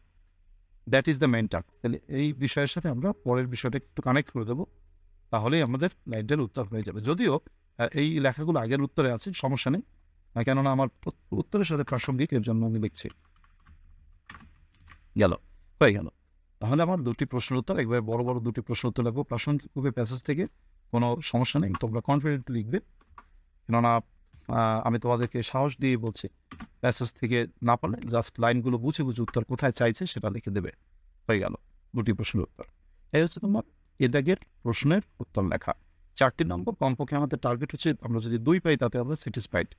that is the main task. তাহলে এই বিষয়ের সাথে আমরা পরের বিষয়টা একটু কানেক্ট করে দেবো, তাহলেই আমাদের লাইনটার উত্তর হয়ে যাবে। যদিও এই লেখাগুলো আগের উত্তরে আছে, সমস্যা নেই, কেননা আমার উত্তরের সাথে প্রাসঙ্গিক, এর জন্য আমি লিখছি। হয়ে গেল। তাহলে আমার 2টি প্রশ্নের উত্তর, একবারে বড় বড় 2টি প্রশ্নের উত্তর লাগবো প্রাসঙ্গিক প্যাসেজ থেকে, কোনো সমস্যা নেই, তোমরা কনফিডেন্ট লিখবে, কেননা আমি তোমাদেরকে সাহস দিয়ে বলছি, প্যাসেজ থেকে না পারলে জাস্ট লাইনগুলো বুঝে বুঝে উত্তর কোথায় চাইছে সেটা লিখে দেবে। হয়ে গেল 2টি প্রশ্নের উত্তর। এই হচ্ছে তোমার এ দাগের প্রশ্নের উত্তর লেখা। 4টি নম্বর কমপক্ষে আমাদের টার্গেট হচ্ছে, আমরা যদি 2 পাই তাতে আমরা স্যাটিসফাইড।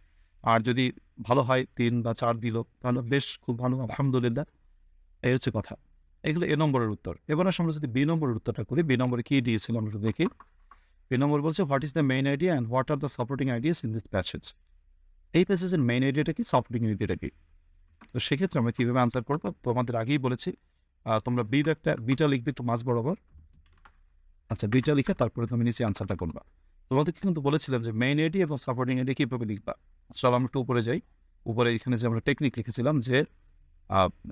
আর যদি ভালো হয় 3 বা 4 দিল, তাহলে বেশ খুব ভালো, আলহামদুলিল্লাহ। এই হচ্ছে কথা। এগুলো এ নম্বরের উত্তর। এবার আসলে আমরা যদি বি নম্বরের উত্তরটা করি, বি নম্বরে কি দিয়েছিল আমরা একটু দেখি। বি নম্বর বলছে, what is the main idea and what are the supporting ideas in this passage. এই প্যাসেজের মেইন আইডিয়াটা কি, সাপোর্টিং আইডিয়াটা কি? তো সেক্ষেত্রে আমরা কীভাবে আনসার করবো, তোমাদের আগেই বলেছি তোমরা বিটা লিখবে একটু মাঝ বরাবর। আচ্ছা, বিটা লিখে তারপরে তুমি নিচে আনসারটা করবা। তোমাদেরকে কিন্তু বলেছিলাম যে মেইন আইডিয়া এবং সাপোর্টিং আইডিয়া কীভাবে লিখবা। চলো আমরা একটু উপরে যাই। উপরে এখানে যে আমরা টেকনিক লিখেছিলাম, যে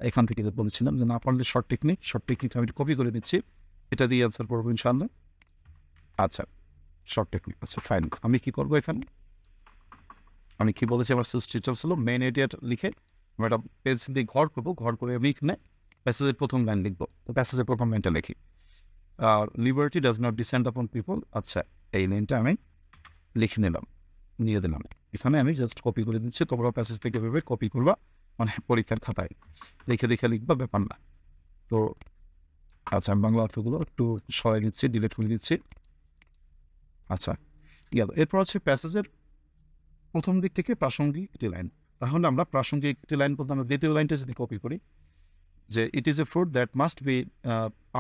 এখান থেকে বলেছিলাম যে না পারলে শর্ট টেকনিকটা আমি কপি করে নিচ্ছি, এটা দিয়ে আনসার করবো ইনশাআল্লাহ। আচ্ছা, শর্ট টেকনিক, আচ্ছা ফাইন। আমি কি করবো এখানে, আমি কি বলেছি, আমার সিস্টেম ছিল মেইন আইডিয়াটা লিখে আমরা একটা পেন্সিল দিয়ে ঘর করবো, ঘর করে আমি এখানে প্যাসেজের প্রথম লাইন লিখবো। তো প্যাসেজের প্রথম লাইনটা লিখি, লিবার্টি ডাজ নট ডিসেন্ড আপন পিপল। আচ্ছা, এই লাইনটা আমি লিখে নিয়ে দিলাম। এখানে আমি জাস্ট কপি করে দিচ্ছি, তোমরা প্যাসেজ থেকে ভেবে কপি করবা, মানে পরীক্ষার খাতায় দেখে লিখবা, ব্যাপার না। তো আচ্ছা, আমি বাংলা অর্থগুলো একটু সরাই দিচ্ছি, ডিলিট করে দিচ্ছি। আচ্ছা, গেল। এরপর হচ্ছে প্যাসেজের প্রথম দিক থেকে প্রাসঙ্গিক একটি লাইন। তাহলে আমরা প্রাসঙ্গিক একটি লাইন বলতে আমরা দ্বিতীয় লাইনটা যদি কপি করি, যে it is a fruit that must be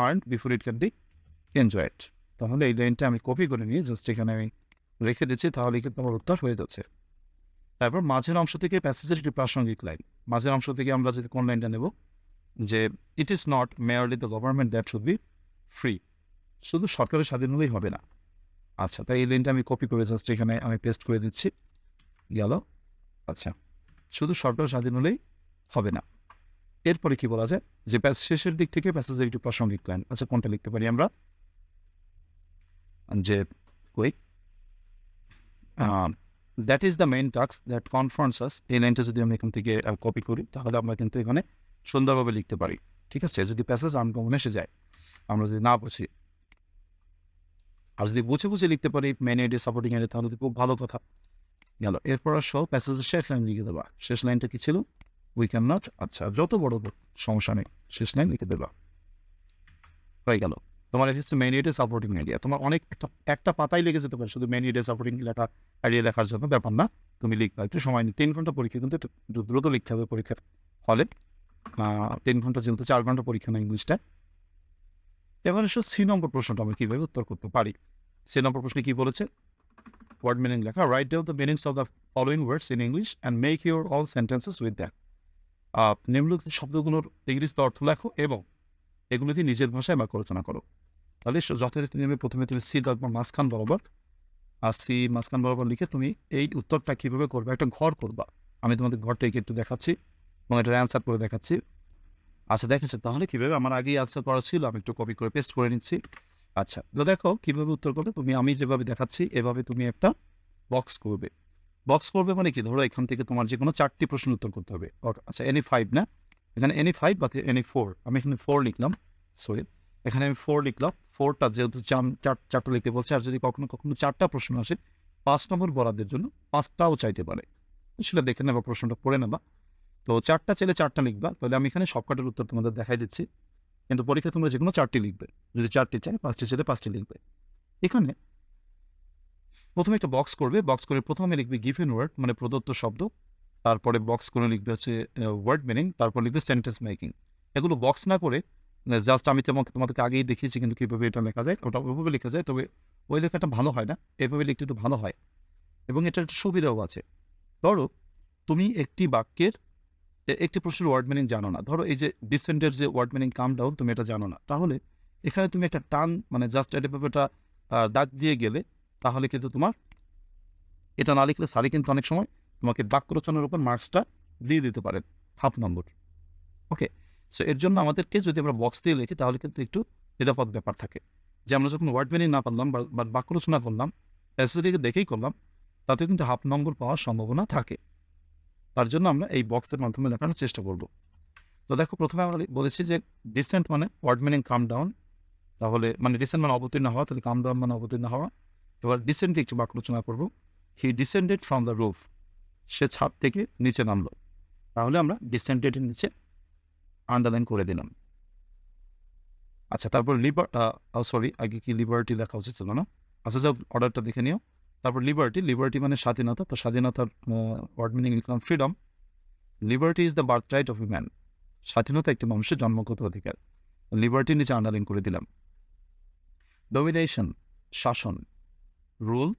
earned before it can be enjoyed. তাহলে এই লাইনটা আমি কপি করে নিয়ে জাস্ট এখানে আমি রেখে দিচ্ছি, তাহলে কিন্তু আমার উত্তর হয়ে যাচ্ছে। তারপর মাঝের অংশ থেকে প্যাসেজের একটি প্রাসঙ্গিক লাইন। মাঝের অংশ থেকে আমরা যদি কোন লাইনটা নেব, যে ইট is not merely the government that should be free. শুধু সরকারের স্বাধীন হলেই হবে না। আচ্ছা, তাই এই লাইনটা আমি কপি করে জাস্ট এখানে আমি পেস্ট করে দিচ্ছি, গেল। আচ্ছা, শুধু সরকার স্বাধীন হলেই হবে না। এরপরে কি বলা যায়, যে শেষের দিক থেকে প্যাসেজের একটি প্রাসঙ্গিক লাইন। আচ্ছা, কোনটা লিখতে পারি আমরা, যে that is the main task that confronts us. এই লাইনটা যদি আমি এখান থেকে কপি করি, তাহলে আমরা কিন্তু এখানে সুন্দরভাবে লিখতে পারি। ঠিক আছে, যদি প্যাসেজ আনকমন এসে যায়, আমরা যদি না বুঝি, আর যদি বুঝে লিখতে পারি মেইন আইডিয়া সাপোর্টিং আইডিয়া, তাহলে খুব ভালো কথা, গেল। এরপর সহ প্যাসেজের শেষ লাইন লিখে দেবা। শেষ লাইনটা কি ছিল, উই ক্যান নট। আচ্ছা, যত বড় সমস্যা নেই, শেষ লাইন লিখে দেবা, হয়ে গেল। তোমার হচ্ছে মেইন আইডিয়া সাপোর্টিং আইডিয়া। তোমার অনেক একটা পাতায় লেগে যেতে পারে শুধু মেইন আইডিয়া সাপোর্টিং আইডিয়া লেখার জন্য, ব্যাপার না, তুমি লিখবা, একটু সময় নিই। 3 ঘন্টা পরীক্ষা, কিন্তু একটু দ্রুত লিখতে হবে পরীক্ষার হলে। 3 ঘন্টা যেহেতু 4 ঘন্টা পরীক্ষা না ইংলিশটা। এবার এসে সি নম্বর প্রশ্নটা আমরা কীভাবে উত্তর করতে পারি। সি নম্বর প্রশ্নে কী বলেছে, ওয়ার্ড মিনিং লেখা। Write down the meanings of the following words in English and make your all sentences with that. নিম্নলিখিত শব্দগুলোর ইংরেজিতে অর্থ লেখো এবং এগুলো দিয়ে নিজের ভাষায় বাক্য রচনা করো। তাহলে যথারীতি নিয়মে প্রথমে তুমি সি লিখবা মাঝখান বরাবর, আর সি মাঝখান বরাবর লিখে তুমি এই উত্তরটা কীভাবে করবে, একটা ঘর করবা। আমি তোমাদের ঘরটাকে একটু দেখাচ্ছি এবং এটার অ্যান্সার করে দেখাচ্ছি। আচ্ছা, দেখেছে তাহলে কীভাবে, আমার আগেই আনসার করা ছিল, আমি একটু কপি করে পেস্ট করে নিচ্ছি। আচ্ছা, তো দেখো কীভাবে উত্তর করবে তুমি, আমি যেভাবে দেখাচ্ছি এভাবে তুমি একটা বক্স করবে। বক্স করবে মানে কি, ধরো এখান থেকে তোমার যে কোনো 4টি প্রশ্ন উত্তর করতে হবে। আচ্ছা, এনি 5 না, এখানে এনি 5 বা এনি 4, আমি এখানে 4 লিখলাম, সরি এখানে আমি 4 লিখলাম। 4টা যেহেতু 4টা লিখতে বলছে, আর যদি কখনো 4টা প্রশ্ন আসে 5 নম্বর বরাদ্দের জন্য 5টাও চাইতে পারে, সেটা দেখে নেবা, প্রশ্নটা পড়ে নেবা। তো 4টা চাইলে 4টা লিখবা। তাহলে আমি এখানে সবকটার উত্তর তোমাদের দেখাই দিচ্ছি, কিন্তু পরীক্ষা তোমরা যে কোনো 4টি লিখবে। যদি 4টি চাই, 5টি চাইলে 5টি লিখবে। এখানে প্রথমে একটা বক্স করবে, বক্স করে প্রথমে লিখবে গিভেন ওয়ার্ড, মানে প্রদত্ত শব্দ। তারপরে বক্স করে লিখবে হচ্ছে ওয়ার্ড মিনিং, তারপর লিখবে সেন্টেন্স মেকিং। এগুলো বক্স না করে জাস্ট আমি তোমাদেরকে আগেই দেখিয়েছি কিন্তু কীভাবে এটা লেখা যায়, ওটা ওইভাবে লেখা যায়। তবে ওই লেখাটা ভালো হয় না, এভাবে লিখতে একটু ভালো হয় এবং এটার একটা সুবিধাও আছে। ধরো তুমি একটি বাক্যের একটি প্রশ্নের ওয়ার্ড মিনিং জানো না, ধরো এই যে ডিসেন্ডের যে ওয়ার্ড মিনিং কাম ডাউন, তুমি এটা জানো না, তাহলে এখানে তুমি একটা টান, মানে জাস্ট এটা দাগ দিয়ে গেলে, তাহলে কিন্তু তোমার এটা না লিখলে স্যারই কিন্তু অনেক সময় তোমাকে বাক্য রচনার উপর মার্কসটা দিয়ে দিতে পারেন, 1/2 নম্বর। ওকে, সো এর জন্য আমাদেরকে যদি আমরা বক্স দিয়ে লিখি, তাহলে কিন্তু একটু নিরাপদ ব্যাপার থাকে, যে আমরা যখন ওয়ার্ড মিনিং না পারলাম বা বাক্য রচনা করলাম, প্যাসেজটিকে দেখেই করলাম, তাতে কিন্তু 1/2 নম্বর পাওয়ার সম্ভাবনা থাকে। তার জন্য আমরা এই বক্সের মাধ্যমে লেখার চেষ্টা করব। তো দেখো, প্রথমে আমরা বলেছি যে ডিসেন্ট মানে ওয়ার্ড মিনিং কাম ডাউন, তাহলে মানে ডিসেন্ট মানে অবতীর্ণ হওয়া, তাহলে কাম ডাউন মানে অবতীর্ণ হওয়া। এবার ডিসেন্টে একটু বাক্য রচনা করবো, হি ডিসেন্ডেড ফ্রম দ্য রুফ, সে ছাদ থেকে নিচে নামলো। তাহলে আমরা ডিসেন্ডেডের নিচে আন্ডারলাইন করে দিলাম। আচ্ছা, তারপর আগে কি লিবার্টি লেখা উচিত ছিল না? আচ্ছা, যাও অর্ডারটা দেখে নিও। তারপর লিবার্টি মানে স্বাধীনতা। তো স্বাধীনতার ওয়ার্ড মিনিং লিখলাম freedom. Liberty is the birth right of a man. স্বাধীনতা একটি মানুষের জন্মগত অধিকার। লিবার্টি নিচে আন্ডারলাইন করে দিলাম। ডমিনেশন, শাসন। Rule,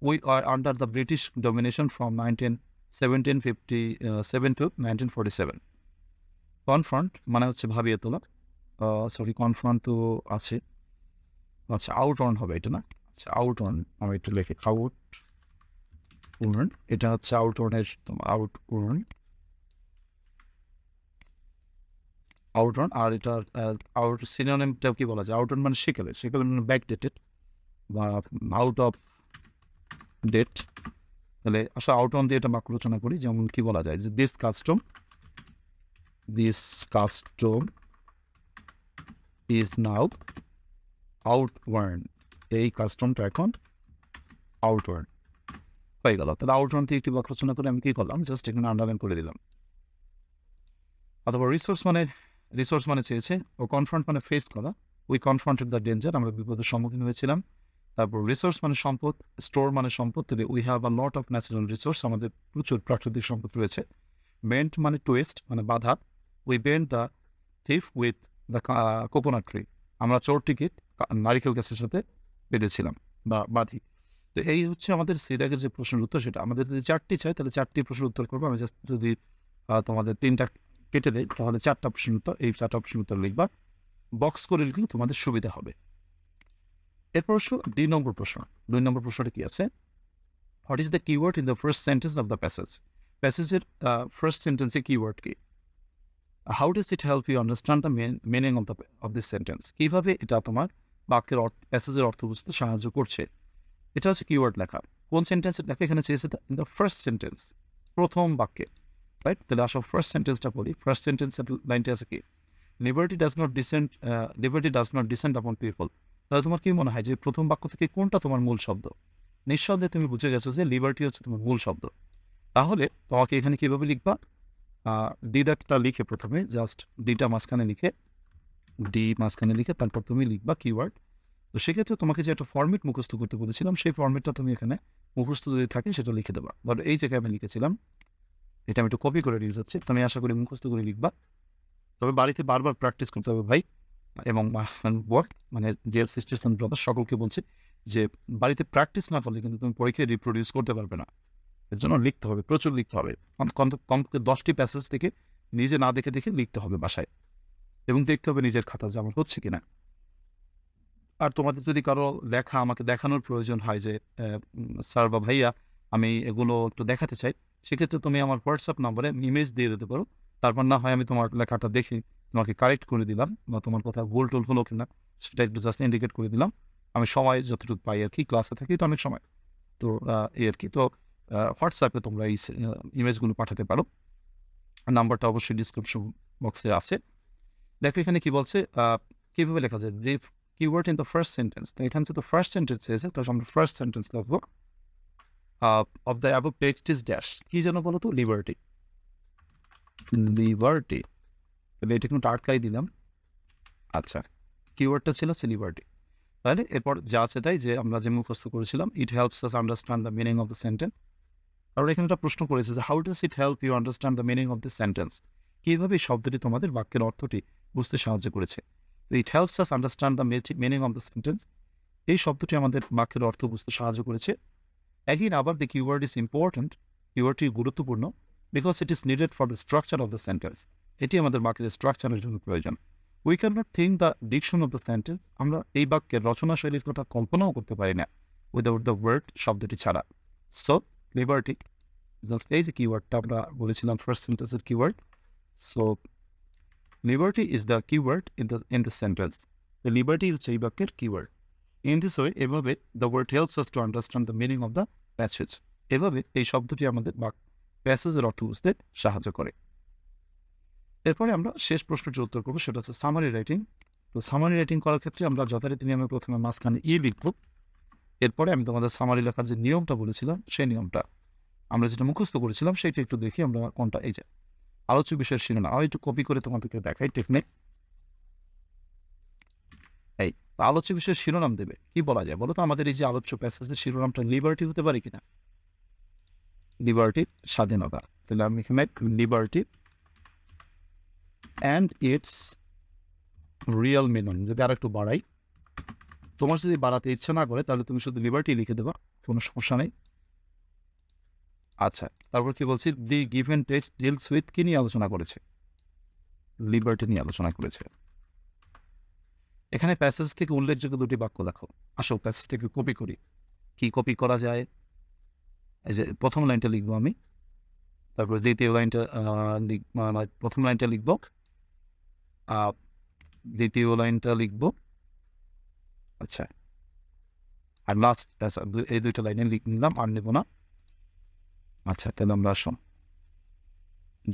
we are under the British domination from 1757 to 1947। Confront মানে হচ্ছে ভাবিয়ে তোলা, কনফ্রন্ট তো আছে, আচ্ছা আউট অন হবে এটা না, আচ্ছা আউট অন আমি একটু লিখি, আউট অন, এটা হচ্ছে আউট অনের আউট অন, আর এটার আউট সিনোনিমটা কি বলা যায়, আউট অন মানে সেকেলে মানে ব্যাকডেটেড বা আউট অফ ডেট। তাহলে আসলে আউট অন দিয়ে এটা বাক্য রচনা করি, যেমন কি বলা যায় যে দিস কাস্টম ইজ নাও আউটওয়ার্ন। এই কাস্টমটা এখন আউটওয়ার্ন হয়ে গেল। তাহলে আউটওয়ার্ন দিয়ে একটি বাক্য রচনা করে আমি কি করলাম, জাস্ট এখানে আন্ডারলাইন করে দিলাম। অথবা রিসোর্স মানে চেয়েছে, ও কনফ্রন্ট মানে ফেস করা, উই কনফ্রন্টেড দ্য ডেঞ্জার, আমরা বিপদের সম্মুখীন হয়েছিলাম। তারপর রিসোর্স মানে সম্পদ, স্টোর মানে সম্পদ, তাহলে we have a lot of natural resource, আমাদের প্রচুর প্রাকৃতিক সম্পদ রয়েছে। বেন্ট মানে টুইস্ট মানে বাধা, we bent the thief with the coconut tree, আমরা চোরটিকে নারিকেল গাছের সাথে বেঁধেছিলাম বা বাঁধি। তো এই হচ্ছে আমাদের সিরাকের যে প্রশ্নের উত্তর, সেটা আমাদের যদি 4টি চাই তাহলে 4টি প্রশ্নের উত্তর করবো। আমি জাস্ট যদি তোমাদের 3টা কেটে দেয় তাহলে 4টা প্রশ্নের উত্তর, এই 4টা প্রশ্নের উত্তর লিখবা, বক্স করে লিখলে তোমাদের সুবিধা হবে। এরপর 2 নম্বর প্রশ্নটা কি আছে, what is the keyword in the first sentence of the প্যাসেজের ফার্স্ট সেন্টেন্সে কিওয়ার্ড কি, how does it help you understand the meaning of this sentence, কীভাবে এটা তোমার বাক্যের প্যাসেজের অর্থ বুঝতে সাহায্য করছে। এটা হচ্ছে কিওয়ার্ড লেখা। কোন সেন্টেন্সের লেখা এখানে চেয়েছে, ইন দ্য ফার্স্ট সেন্টেন্স, প্রথম বাক্যে, রাইট। তাহলে আসো ফার্স্ট সেন্টেন্সটা বলি। ফার্স্ট সেন্টেন্সের লাইনটা আছে কি, লিবার্টি ডাজ নট ডিসেন্ড আপন পিপল। তাহলে তোমার কি মনে হয় যে প্রথম বাক্য থেকে কোনটা তোমার মূল শব্দ? নিঃসন্দেহে তুমি বুঝে গেছো যে লিবার্টি হচ্ছে তোমার মূল শব্দ। তাহলে তোমাকে এখানে কীভাবে লিখবা, ডিটা লিখে প্রথমে জাস্ট ডিটা মাঝখানে লিখে তারপর তুমি লিখবা কিওয়ার্ড। তো সেক্ষেত্রে তোমাকে যে একটা ফর্মেট মুখস্থ করতে বলেছিলাম, সেই ফর্মেটটা তুমি এখানে মুখস্থ যদি থাকে সেটা লিখে দেবা। ধরো এই জায়গায় আমি লিখেছিলাম, এটা আমি একটু কপি করে নিয়ে যাচ্ছি, তুমি আশা করি মুখস্থ করে লিখবা। তবে বাড়িতে বারবার প্র্যাকটিস করতে হবে ভাই, এবং মানে জেল সিস্টার্স অ্যান্ড ব্রাদার্স সকলকে বলছি যে বাড়িতে প্র্যাকটিস না করলে কিন্তু তুমি পরীক্ষায় রিপ্রোডিউস করতে পারবে না। এর জন্য লিখতে হবে, প্রচুর লিখতে হবে, কমপক্ষে 10টি প্যাসেজ থেকে নিজে না দেখে লিখতে হবে বাসায়, এবং দেখতে হবে নিজের খাতা যে আমার হচ্ছে কিনা। আর তোমাদের যদি কারো লেখা আমাকে দেখানোর প্রয়োজন হয় যে স্যার বা ভাইয়া আমি এগুলো একটু দেখাতে চাই, সেক্ষেত্রে তুমি আমার হোয়াটসঅ্যাপ নম্বরে ইমেজ দিয়ে দিতে পারো। তারপর না হয় আমি তোমার লেখাটা দেখে তোমাকে কারেক্ট করে দিলাম, বা তোমার কথা ভুল টুল হলো কিনা সেটা একটু জাস্ট ইন্ডিকেট করে দিলাম। আমি সময় যতটুকু পাই আর কি, ক্লাসে থাকি তো অনেক সময়, তো এই আর কি। তো হোয়াটসঅ্যাপে তোমরা এই ইমেজগুলো পাঠাতে পারো, নাম্বারটা অবশ্যই ডিসক্রিপশন বক্সে আছে। দেখো এখানে কি বলছে, কীভাবে লেখা যায় the keyword in the first sentence. তো এখানে তো ফার্স্ট সেন্টেন্স এসে, তো আমরা ফার্স্ট সেন্টেন্স লিখবো, of the above text is dash, কি যেন বলো তো, লিবার্টি। তাহলে এটা কিন্তু আটকাই দিলাম। আচ্ছা, কিওয়ার্ডটা ছিল লিবার্টি। তাহলে এরপর যা আছে তাই, যে আমরা যে মুখস্থ করেছিলাম, it helps us understand the meaning of the sentence. আর এখানে একটা প্রশ্ন করেছে যে how does it help you understand the meaning of this sentence, কীভাবে শব্দটি তোমাদের বাক্যের অর্থটি বুঝতে সাহায্য করেছে। তো it helps us understand the meaning of the sentence, এই শব্দটি আমাদের বাক্যের অর্থ বুঝতে সাহায্য করেছে। অ্যাগেইন আবার দ্য কিওয়ার্ড ইজ ইম্পর্ট্যান্ট, কিওয়ার্ডটি গুরুত্বপূর্ণ, because it is needed for the structure of the sentence, এটি আমাদের বাক্যের স্ট্রাকচারের জন্য প্রয়োজন। We can not think the diction of the sentence, আমরা এই বাক্যের রচনা শৈলীর কথা কল্পনাও করতে পারি না উইদাউট দ্য ওয়ার্ড, শব্দটি ছাড়া। সো লিবার্টি, জাস্ট এই যে কিওয়ার্ডটা আমরা বলেছিলাম ফার্স্ট সেন্টেন্সের keyword, so liberty is the keyword in the sentence. Liberty হচ্ছে এই বাক্যের কিওয়ার্ড। ইন দিস ওয়ে, এভাবে the word helps us to understand the meaning of the passage, এভাবে এই শব্দটি আমাদের প্যাসেজের অর্থ বুঝতে সাহায্য করে। এরপরে আমরা শেষ প্রশ্নটির উত্তর করবো, সেটা হচ্ছে সামারি রাইটিং। তো সামারি রাইটিং করার ক্ষেত্রে আমরা যথারীতি নিয়মে প্রথমে মাঝখানে লিখব, এরপরে আমি তোমাদের সামারি লেখার যে নিয়মটা বলেছিলাম, সেই নিয়মটা আমরা যেটা মুখস্থ করেছিলাম সেইটা একটু দেখি আমরা কোনটা। এই যে আলোচ্য বিষয়ের শিরোনাম, আমি একটু কপি করে তোমাদেরকে দেখাই টেকনিক। এই আলোচ্য বিষয়ের শিরোনাম দেবে, কি বলা যায় বলো তো? আমাদের এই যে আলোচ্য প্যাসেজের শিরোনামটা লিবার্টি হতে পারে কিনা? লিবার্টি, স্বাধীনতা। তাহলে আমি এখানে liberty and it's real meaning যদি আর একটু বাড়াই, তোমার যদি বাড়াতে ইচ্ছা না করে তাহলে তুমি শুধু লিবার্টি লিখে দেবা, কোনো সমস্যা নেই। আচ্ছা, তারপর কি বলছি? The given text deals with কি নিয়ে আলোচনা করেছে? লিবার্টি নিয়ে আলোচনা করেছে। এখানে প্যাসেজ থেকে উল্লেখযোগ্য দুটি বাক্য দেখো। আসো প্যাসেজ থেকে কপি করি। কি কপি করা যায়? এই যে প্রথম লাইনটা লিখবো আমি, তারপর দ্বিতীয় লাইনটা প্রথম লাইনটা লিখব, দ্বিতীয় লাইনটা লিখব। আচ্ছা, আর লাস্ট এই দুইটা লাইনে নিলাম, আর নেব না। আচ্ছা, তাহলে আমরা আসো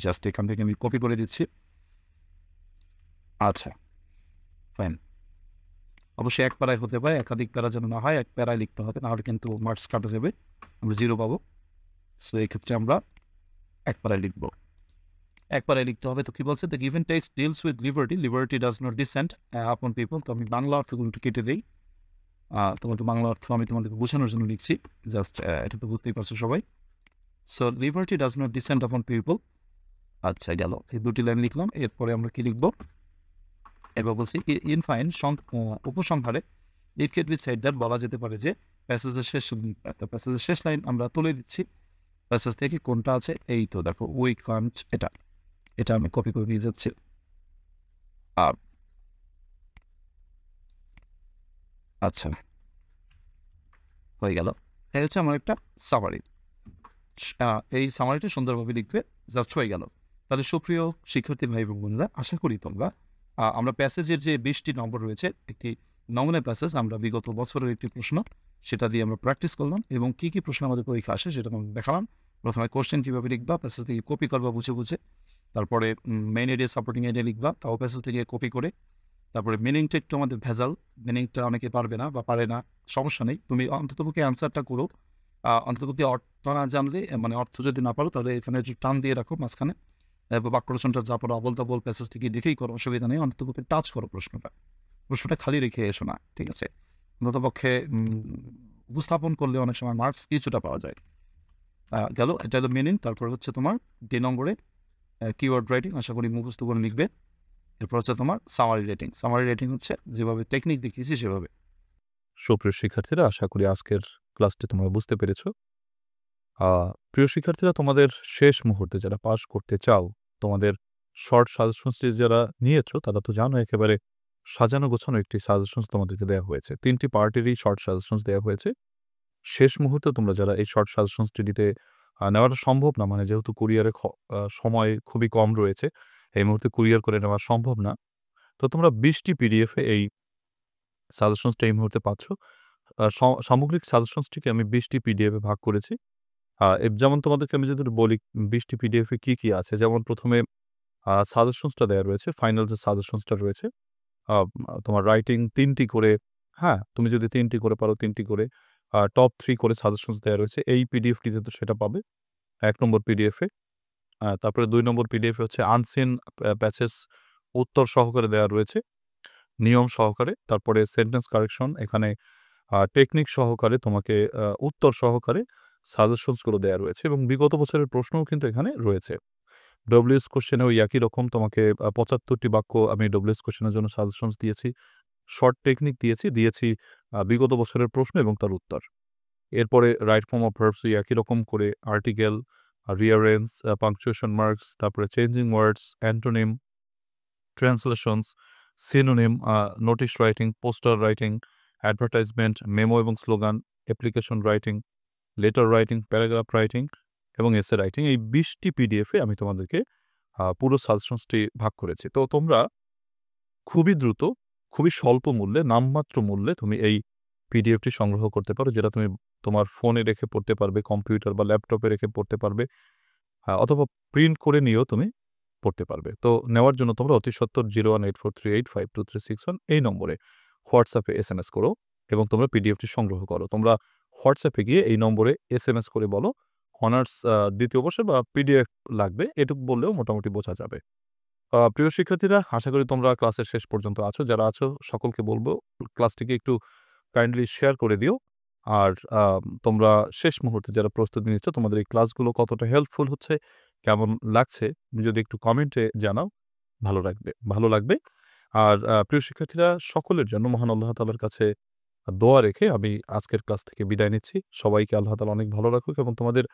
জাস্ট এখান থেকে আমি কপি করে দিচ্ছি। আচ্ছা, ফাইন। অবশ্যই এক প্যারায় হতে পারে, একাধিক প্যারা যেন না হয়, এক প্যারায় লিখতে হবে, নাহলে কিন্তু মার্কস কাটা যাবে, আমরা 0 পাবো। সো এই ক্ষেত্রে আমরা এক প্যারায় লিখব। এক প্যারায় লিখতে হবে। তো কি বলছে? The given text deals with liberty, liberty does not descend আপন পিপল। তো আমি বাংলা অর্থগুলো একটু কেটে দিই। তোমাদের বাংলা অর্থ আমি তোমাদেরকে বোঝানোর জন্য লিখছি, জাস্ট এটা তো বুঝতেই পারছো সবাই। So liberty does not descend আপন পিপল। আচ্ছা, গেল, এই দুটি লাইন লিখলাম। এরপরে আমরা কি লিখবো? এবার বলছি ইন ফাইন, উপসংহারে it can be said that, বলা যেতে পারে যে প্যাসেজের শেষ লাইন আমরা তুলে দিচ্ছি প্যাসেজ থেকে। কোনটা আছে? এই তো দেখো, উই কান্ট, এটা আমি কপি করে দিয়ে যাচ্ছি। আচ্ছা, হয়ে গেল। এই হচ্ছে আমার একটা সামারি। এই সামারিটা সুন্দরভাবে লিখবে, জাস্ট হয়ে গেল। তাহলে সুপ্রিয় শিক্ষার্থী ভাই বোনেরা, আশা করি তোমরা আমরা প্যাসেজের যে 20টি নম্বর রয়েছে, একটি নমুনা প্যাসেজ, আমরা বিগত বছরের একটি প্রশ্ন, সেটা দিয়ে আমরা প্র্যাকটিস করলাম, এবং কি কি প্রশ্ন আমাদের পরীক্ষা আসে সেটা তোমাদের দেখালাম। প্রথমে কোশ্চেন কীভাবে লিখবা, প্যাসেজ থেকে কপি করবা বুঝে বুঝে, তারপরে মেইন আইডিয়া, সাপোর্টিং আইডিয়া লিখবা, তাও প্যাসেজ থেকে কপি করে। তারপরে মিনিংটা একটু আমাদের ভেজাল, মিনিংটা অনেকে পারবে না বা পারে না, সমস্যা নেই, তুমি অন্ততপক্ষে অ্যান্সারটা করো। অন্ততপক্ষে অর্থ না জানলে, মানে অর্থ যদি না পারো, তাহলে এখানে একটু টান দিয়ে রাখো মাঝখানে, বাক্য রচনাটা যা পড়ো আবল তাবল প্যাসেজ থেকে দেখেই করো, অসুবিধা নেই। অন্ততপক্ষে টাচ করো প্রশ্নটা খালি রেখে এসো না, ঠিক আছে? অন্ততপক্ষে উপস্থাপন করলে অনেক সময় মার্কস কিছুটা পাওয়া যায়। গেল, এটা হলো মিনিং। তারপর হচ্ছে তোমার 2 নম্বরে কিওয়ার্ড রাইটিং, আশা করি মুখস্থ করে লিখবে। এরপর হচ্ছে তোমার সামারি রেটিং। সামারি রেটিং হচ্ছে যেভাবে টেকনিক দেখিয়েছি সেভাবে। সুপ্রিয় শিক্ষার্থীরা, আশা করি আজকের ক্লাসটি তোমরা বুঝতে পেরেছ। প্রিয় শিক্ষার্থীরা, তোমাদের শেষ মুহূর্তে যারা পাস করতে চাও, তোমাদের শর্ট সাজেশনস যারা নিয়েছো, তারা তো জানো একেবারে সাজানো গোছানো একটি সাজেশনস তোমাদেরকে দেওয়া হয়েছে। 3টি পার্টেরই শর্ট সাজেশনস দেওয়া হয়েছে। শেষ মুহূর্তে তোমরা যারা এই শর্ট সাজেশনসটি নিতে নেওয়াটা সম্ভব না, মানে যেহেতু কুরিয়ারে সময় খুবই কম রয়েছে, এই মুহূর্তে কুরিয়ার করে নেওয়া সম্ভব না, তো তোমরা 20টি পিডিএফে এই সাজেশনসটা এই মুহূর্তে পাচ্ছ। সামগ্রিক সাজেশনসটিকে আমি 20টি পিডিএফে ভাগ করেছি। যেমন তোমাদেরকে আমি যদি বলি 20টি পিডিএফে কি, কি আছে, যেমন প্রথমে সাজেশনসটা দেয়া রয়েছে, ফাইনাল যে সাজেশনসটা রয়েছে, তোমার রাইটিং 3টি করে, হ্যাঁ, তুমি যদি 3টি করে পারো 3টি করে, টপ 3 করে সাজেশনস দেয়া রয়েছে। এই পিডিএফটিতে তো সেটা পাবে 1 নম্বর পিডিএফে। তারপরে 2 নম্বর পিডিএফে হচ্ছে আনসিন প্যাসেজ উত্তর সহকারে দেয়া রয়েছে, নিয়ম সহকারে। তারপরে সেন্টেন্স কারেকশন, এখানে টেকনিক সহকারে তোমাকে উত্তর সহকারে সাজেশনসগুলো দেয়া রয়েছে, এবং বিগত বছরের প্রশ্নও কিন্তু এখানে রয়েছে। ডব্লিউএস কোশ্চেনে ওই একই রকম তোমাকে 75টি বাক্য আমি ডব্লিউএস কোশ্চেনের জন্য সাজেশনস দিয়েছি, শর্ট টেকনিক দিয়েছি বিগত বছরের প্রশ্ন এবং তার উত্তর। এরপরে রাইট ফর্ম অফ ভার্বস ওই একই রকম করে, আর্টিকেল, রিয়ারেন্স, পাংচুয়েশন মার্কস, তারপরে changing words, antonym, translations, synonym, notice writing, poster writing, advertisement, memo এবং slogan, application writing, letter writing, paragraph writing এবং এসে রাইটিং। এই 20টি পিডিএফে আমি তোমাদেরকে পুরো সাজেশনসটি ভাগ করেছি। তো তোমরা খুবই দ্রুত, খুবই স্বল্প মূল্যে, নামমাত্র মূল্যে তুমি এই পিডিএফটি সংগ্রহ করতে পারো, যেটা তুমি তোমার ফোনে রেখে পড়তে পারবে, কম্পিউটার বা ল্যাপটপে রেখে পড়তে পারবে, অথবা প্রিন্ট করে নিয়েও তুমি পড়তে পারবে। তো নেওয়ার জন্য তোমরা অতি সত্বর 018438522361 এই নম্বরে হোয়াটসঅ্যাপে SMS করো এবং তোমরা পিডিএফটি সংগ্রহ করো। তোমরা হোয়াটসঅ্যাপে গিয়ে এই নম্বরে SMS করে বলো অনার্স 2য় বর্ষে বা পিডিএফ লাগবে, এটুকু বললেও মোটামুটি বোঝা যাবে। প্রিয় শিক্ষার্থীরা, আশা করি তোমরা ক্লাসের শেষ পর্যন্ত আছো। যারা আছো সকলকে বলবো ক্লাসটিকে একটু কাইন্ডলি শেয়ার করে দিও। আর তোমরা শেষ মুহূর্তে যারা প্রস্তুতি নিচ্ছ তোমাদের এই ক্লাসগুলো কতটা হেল্পফুল হচ্ছে, কেমন লাগছে যদি একটু কমেন্টে জানাও, ভালো লাগবে। আর প্রিয় শিক্ষার্থীরা, সকলের জন্য মহান আল্লাহ তাআলার কাছে দোয়া রেখে আমি আজকের ক্লাস থেকে বিদায় নিচ্ছি। সবাইকে আল্লাহ তাআলা অনেক ভালো রাখুক এবং তোমাদের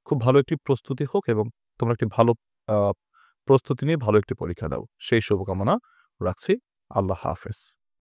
খুব ভালো একটি প্রস্তুতি হোক এবং তোমরা একটি ভালো আ প্রস্তুতি নিয়ে ভালো একটি পরীক্ষা দাও। সেই শুভকামনা রাখছি। আল্লাহ হাফেজ।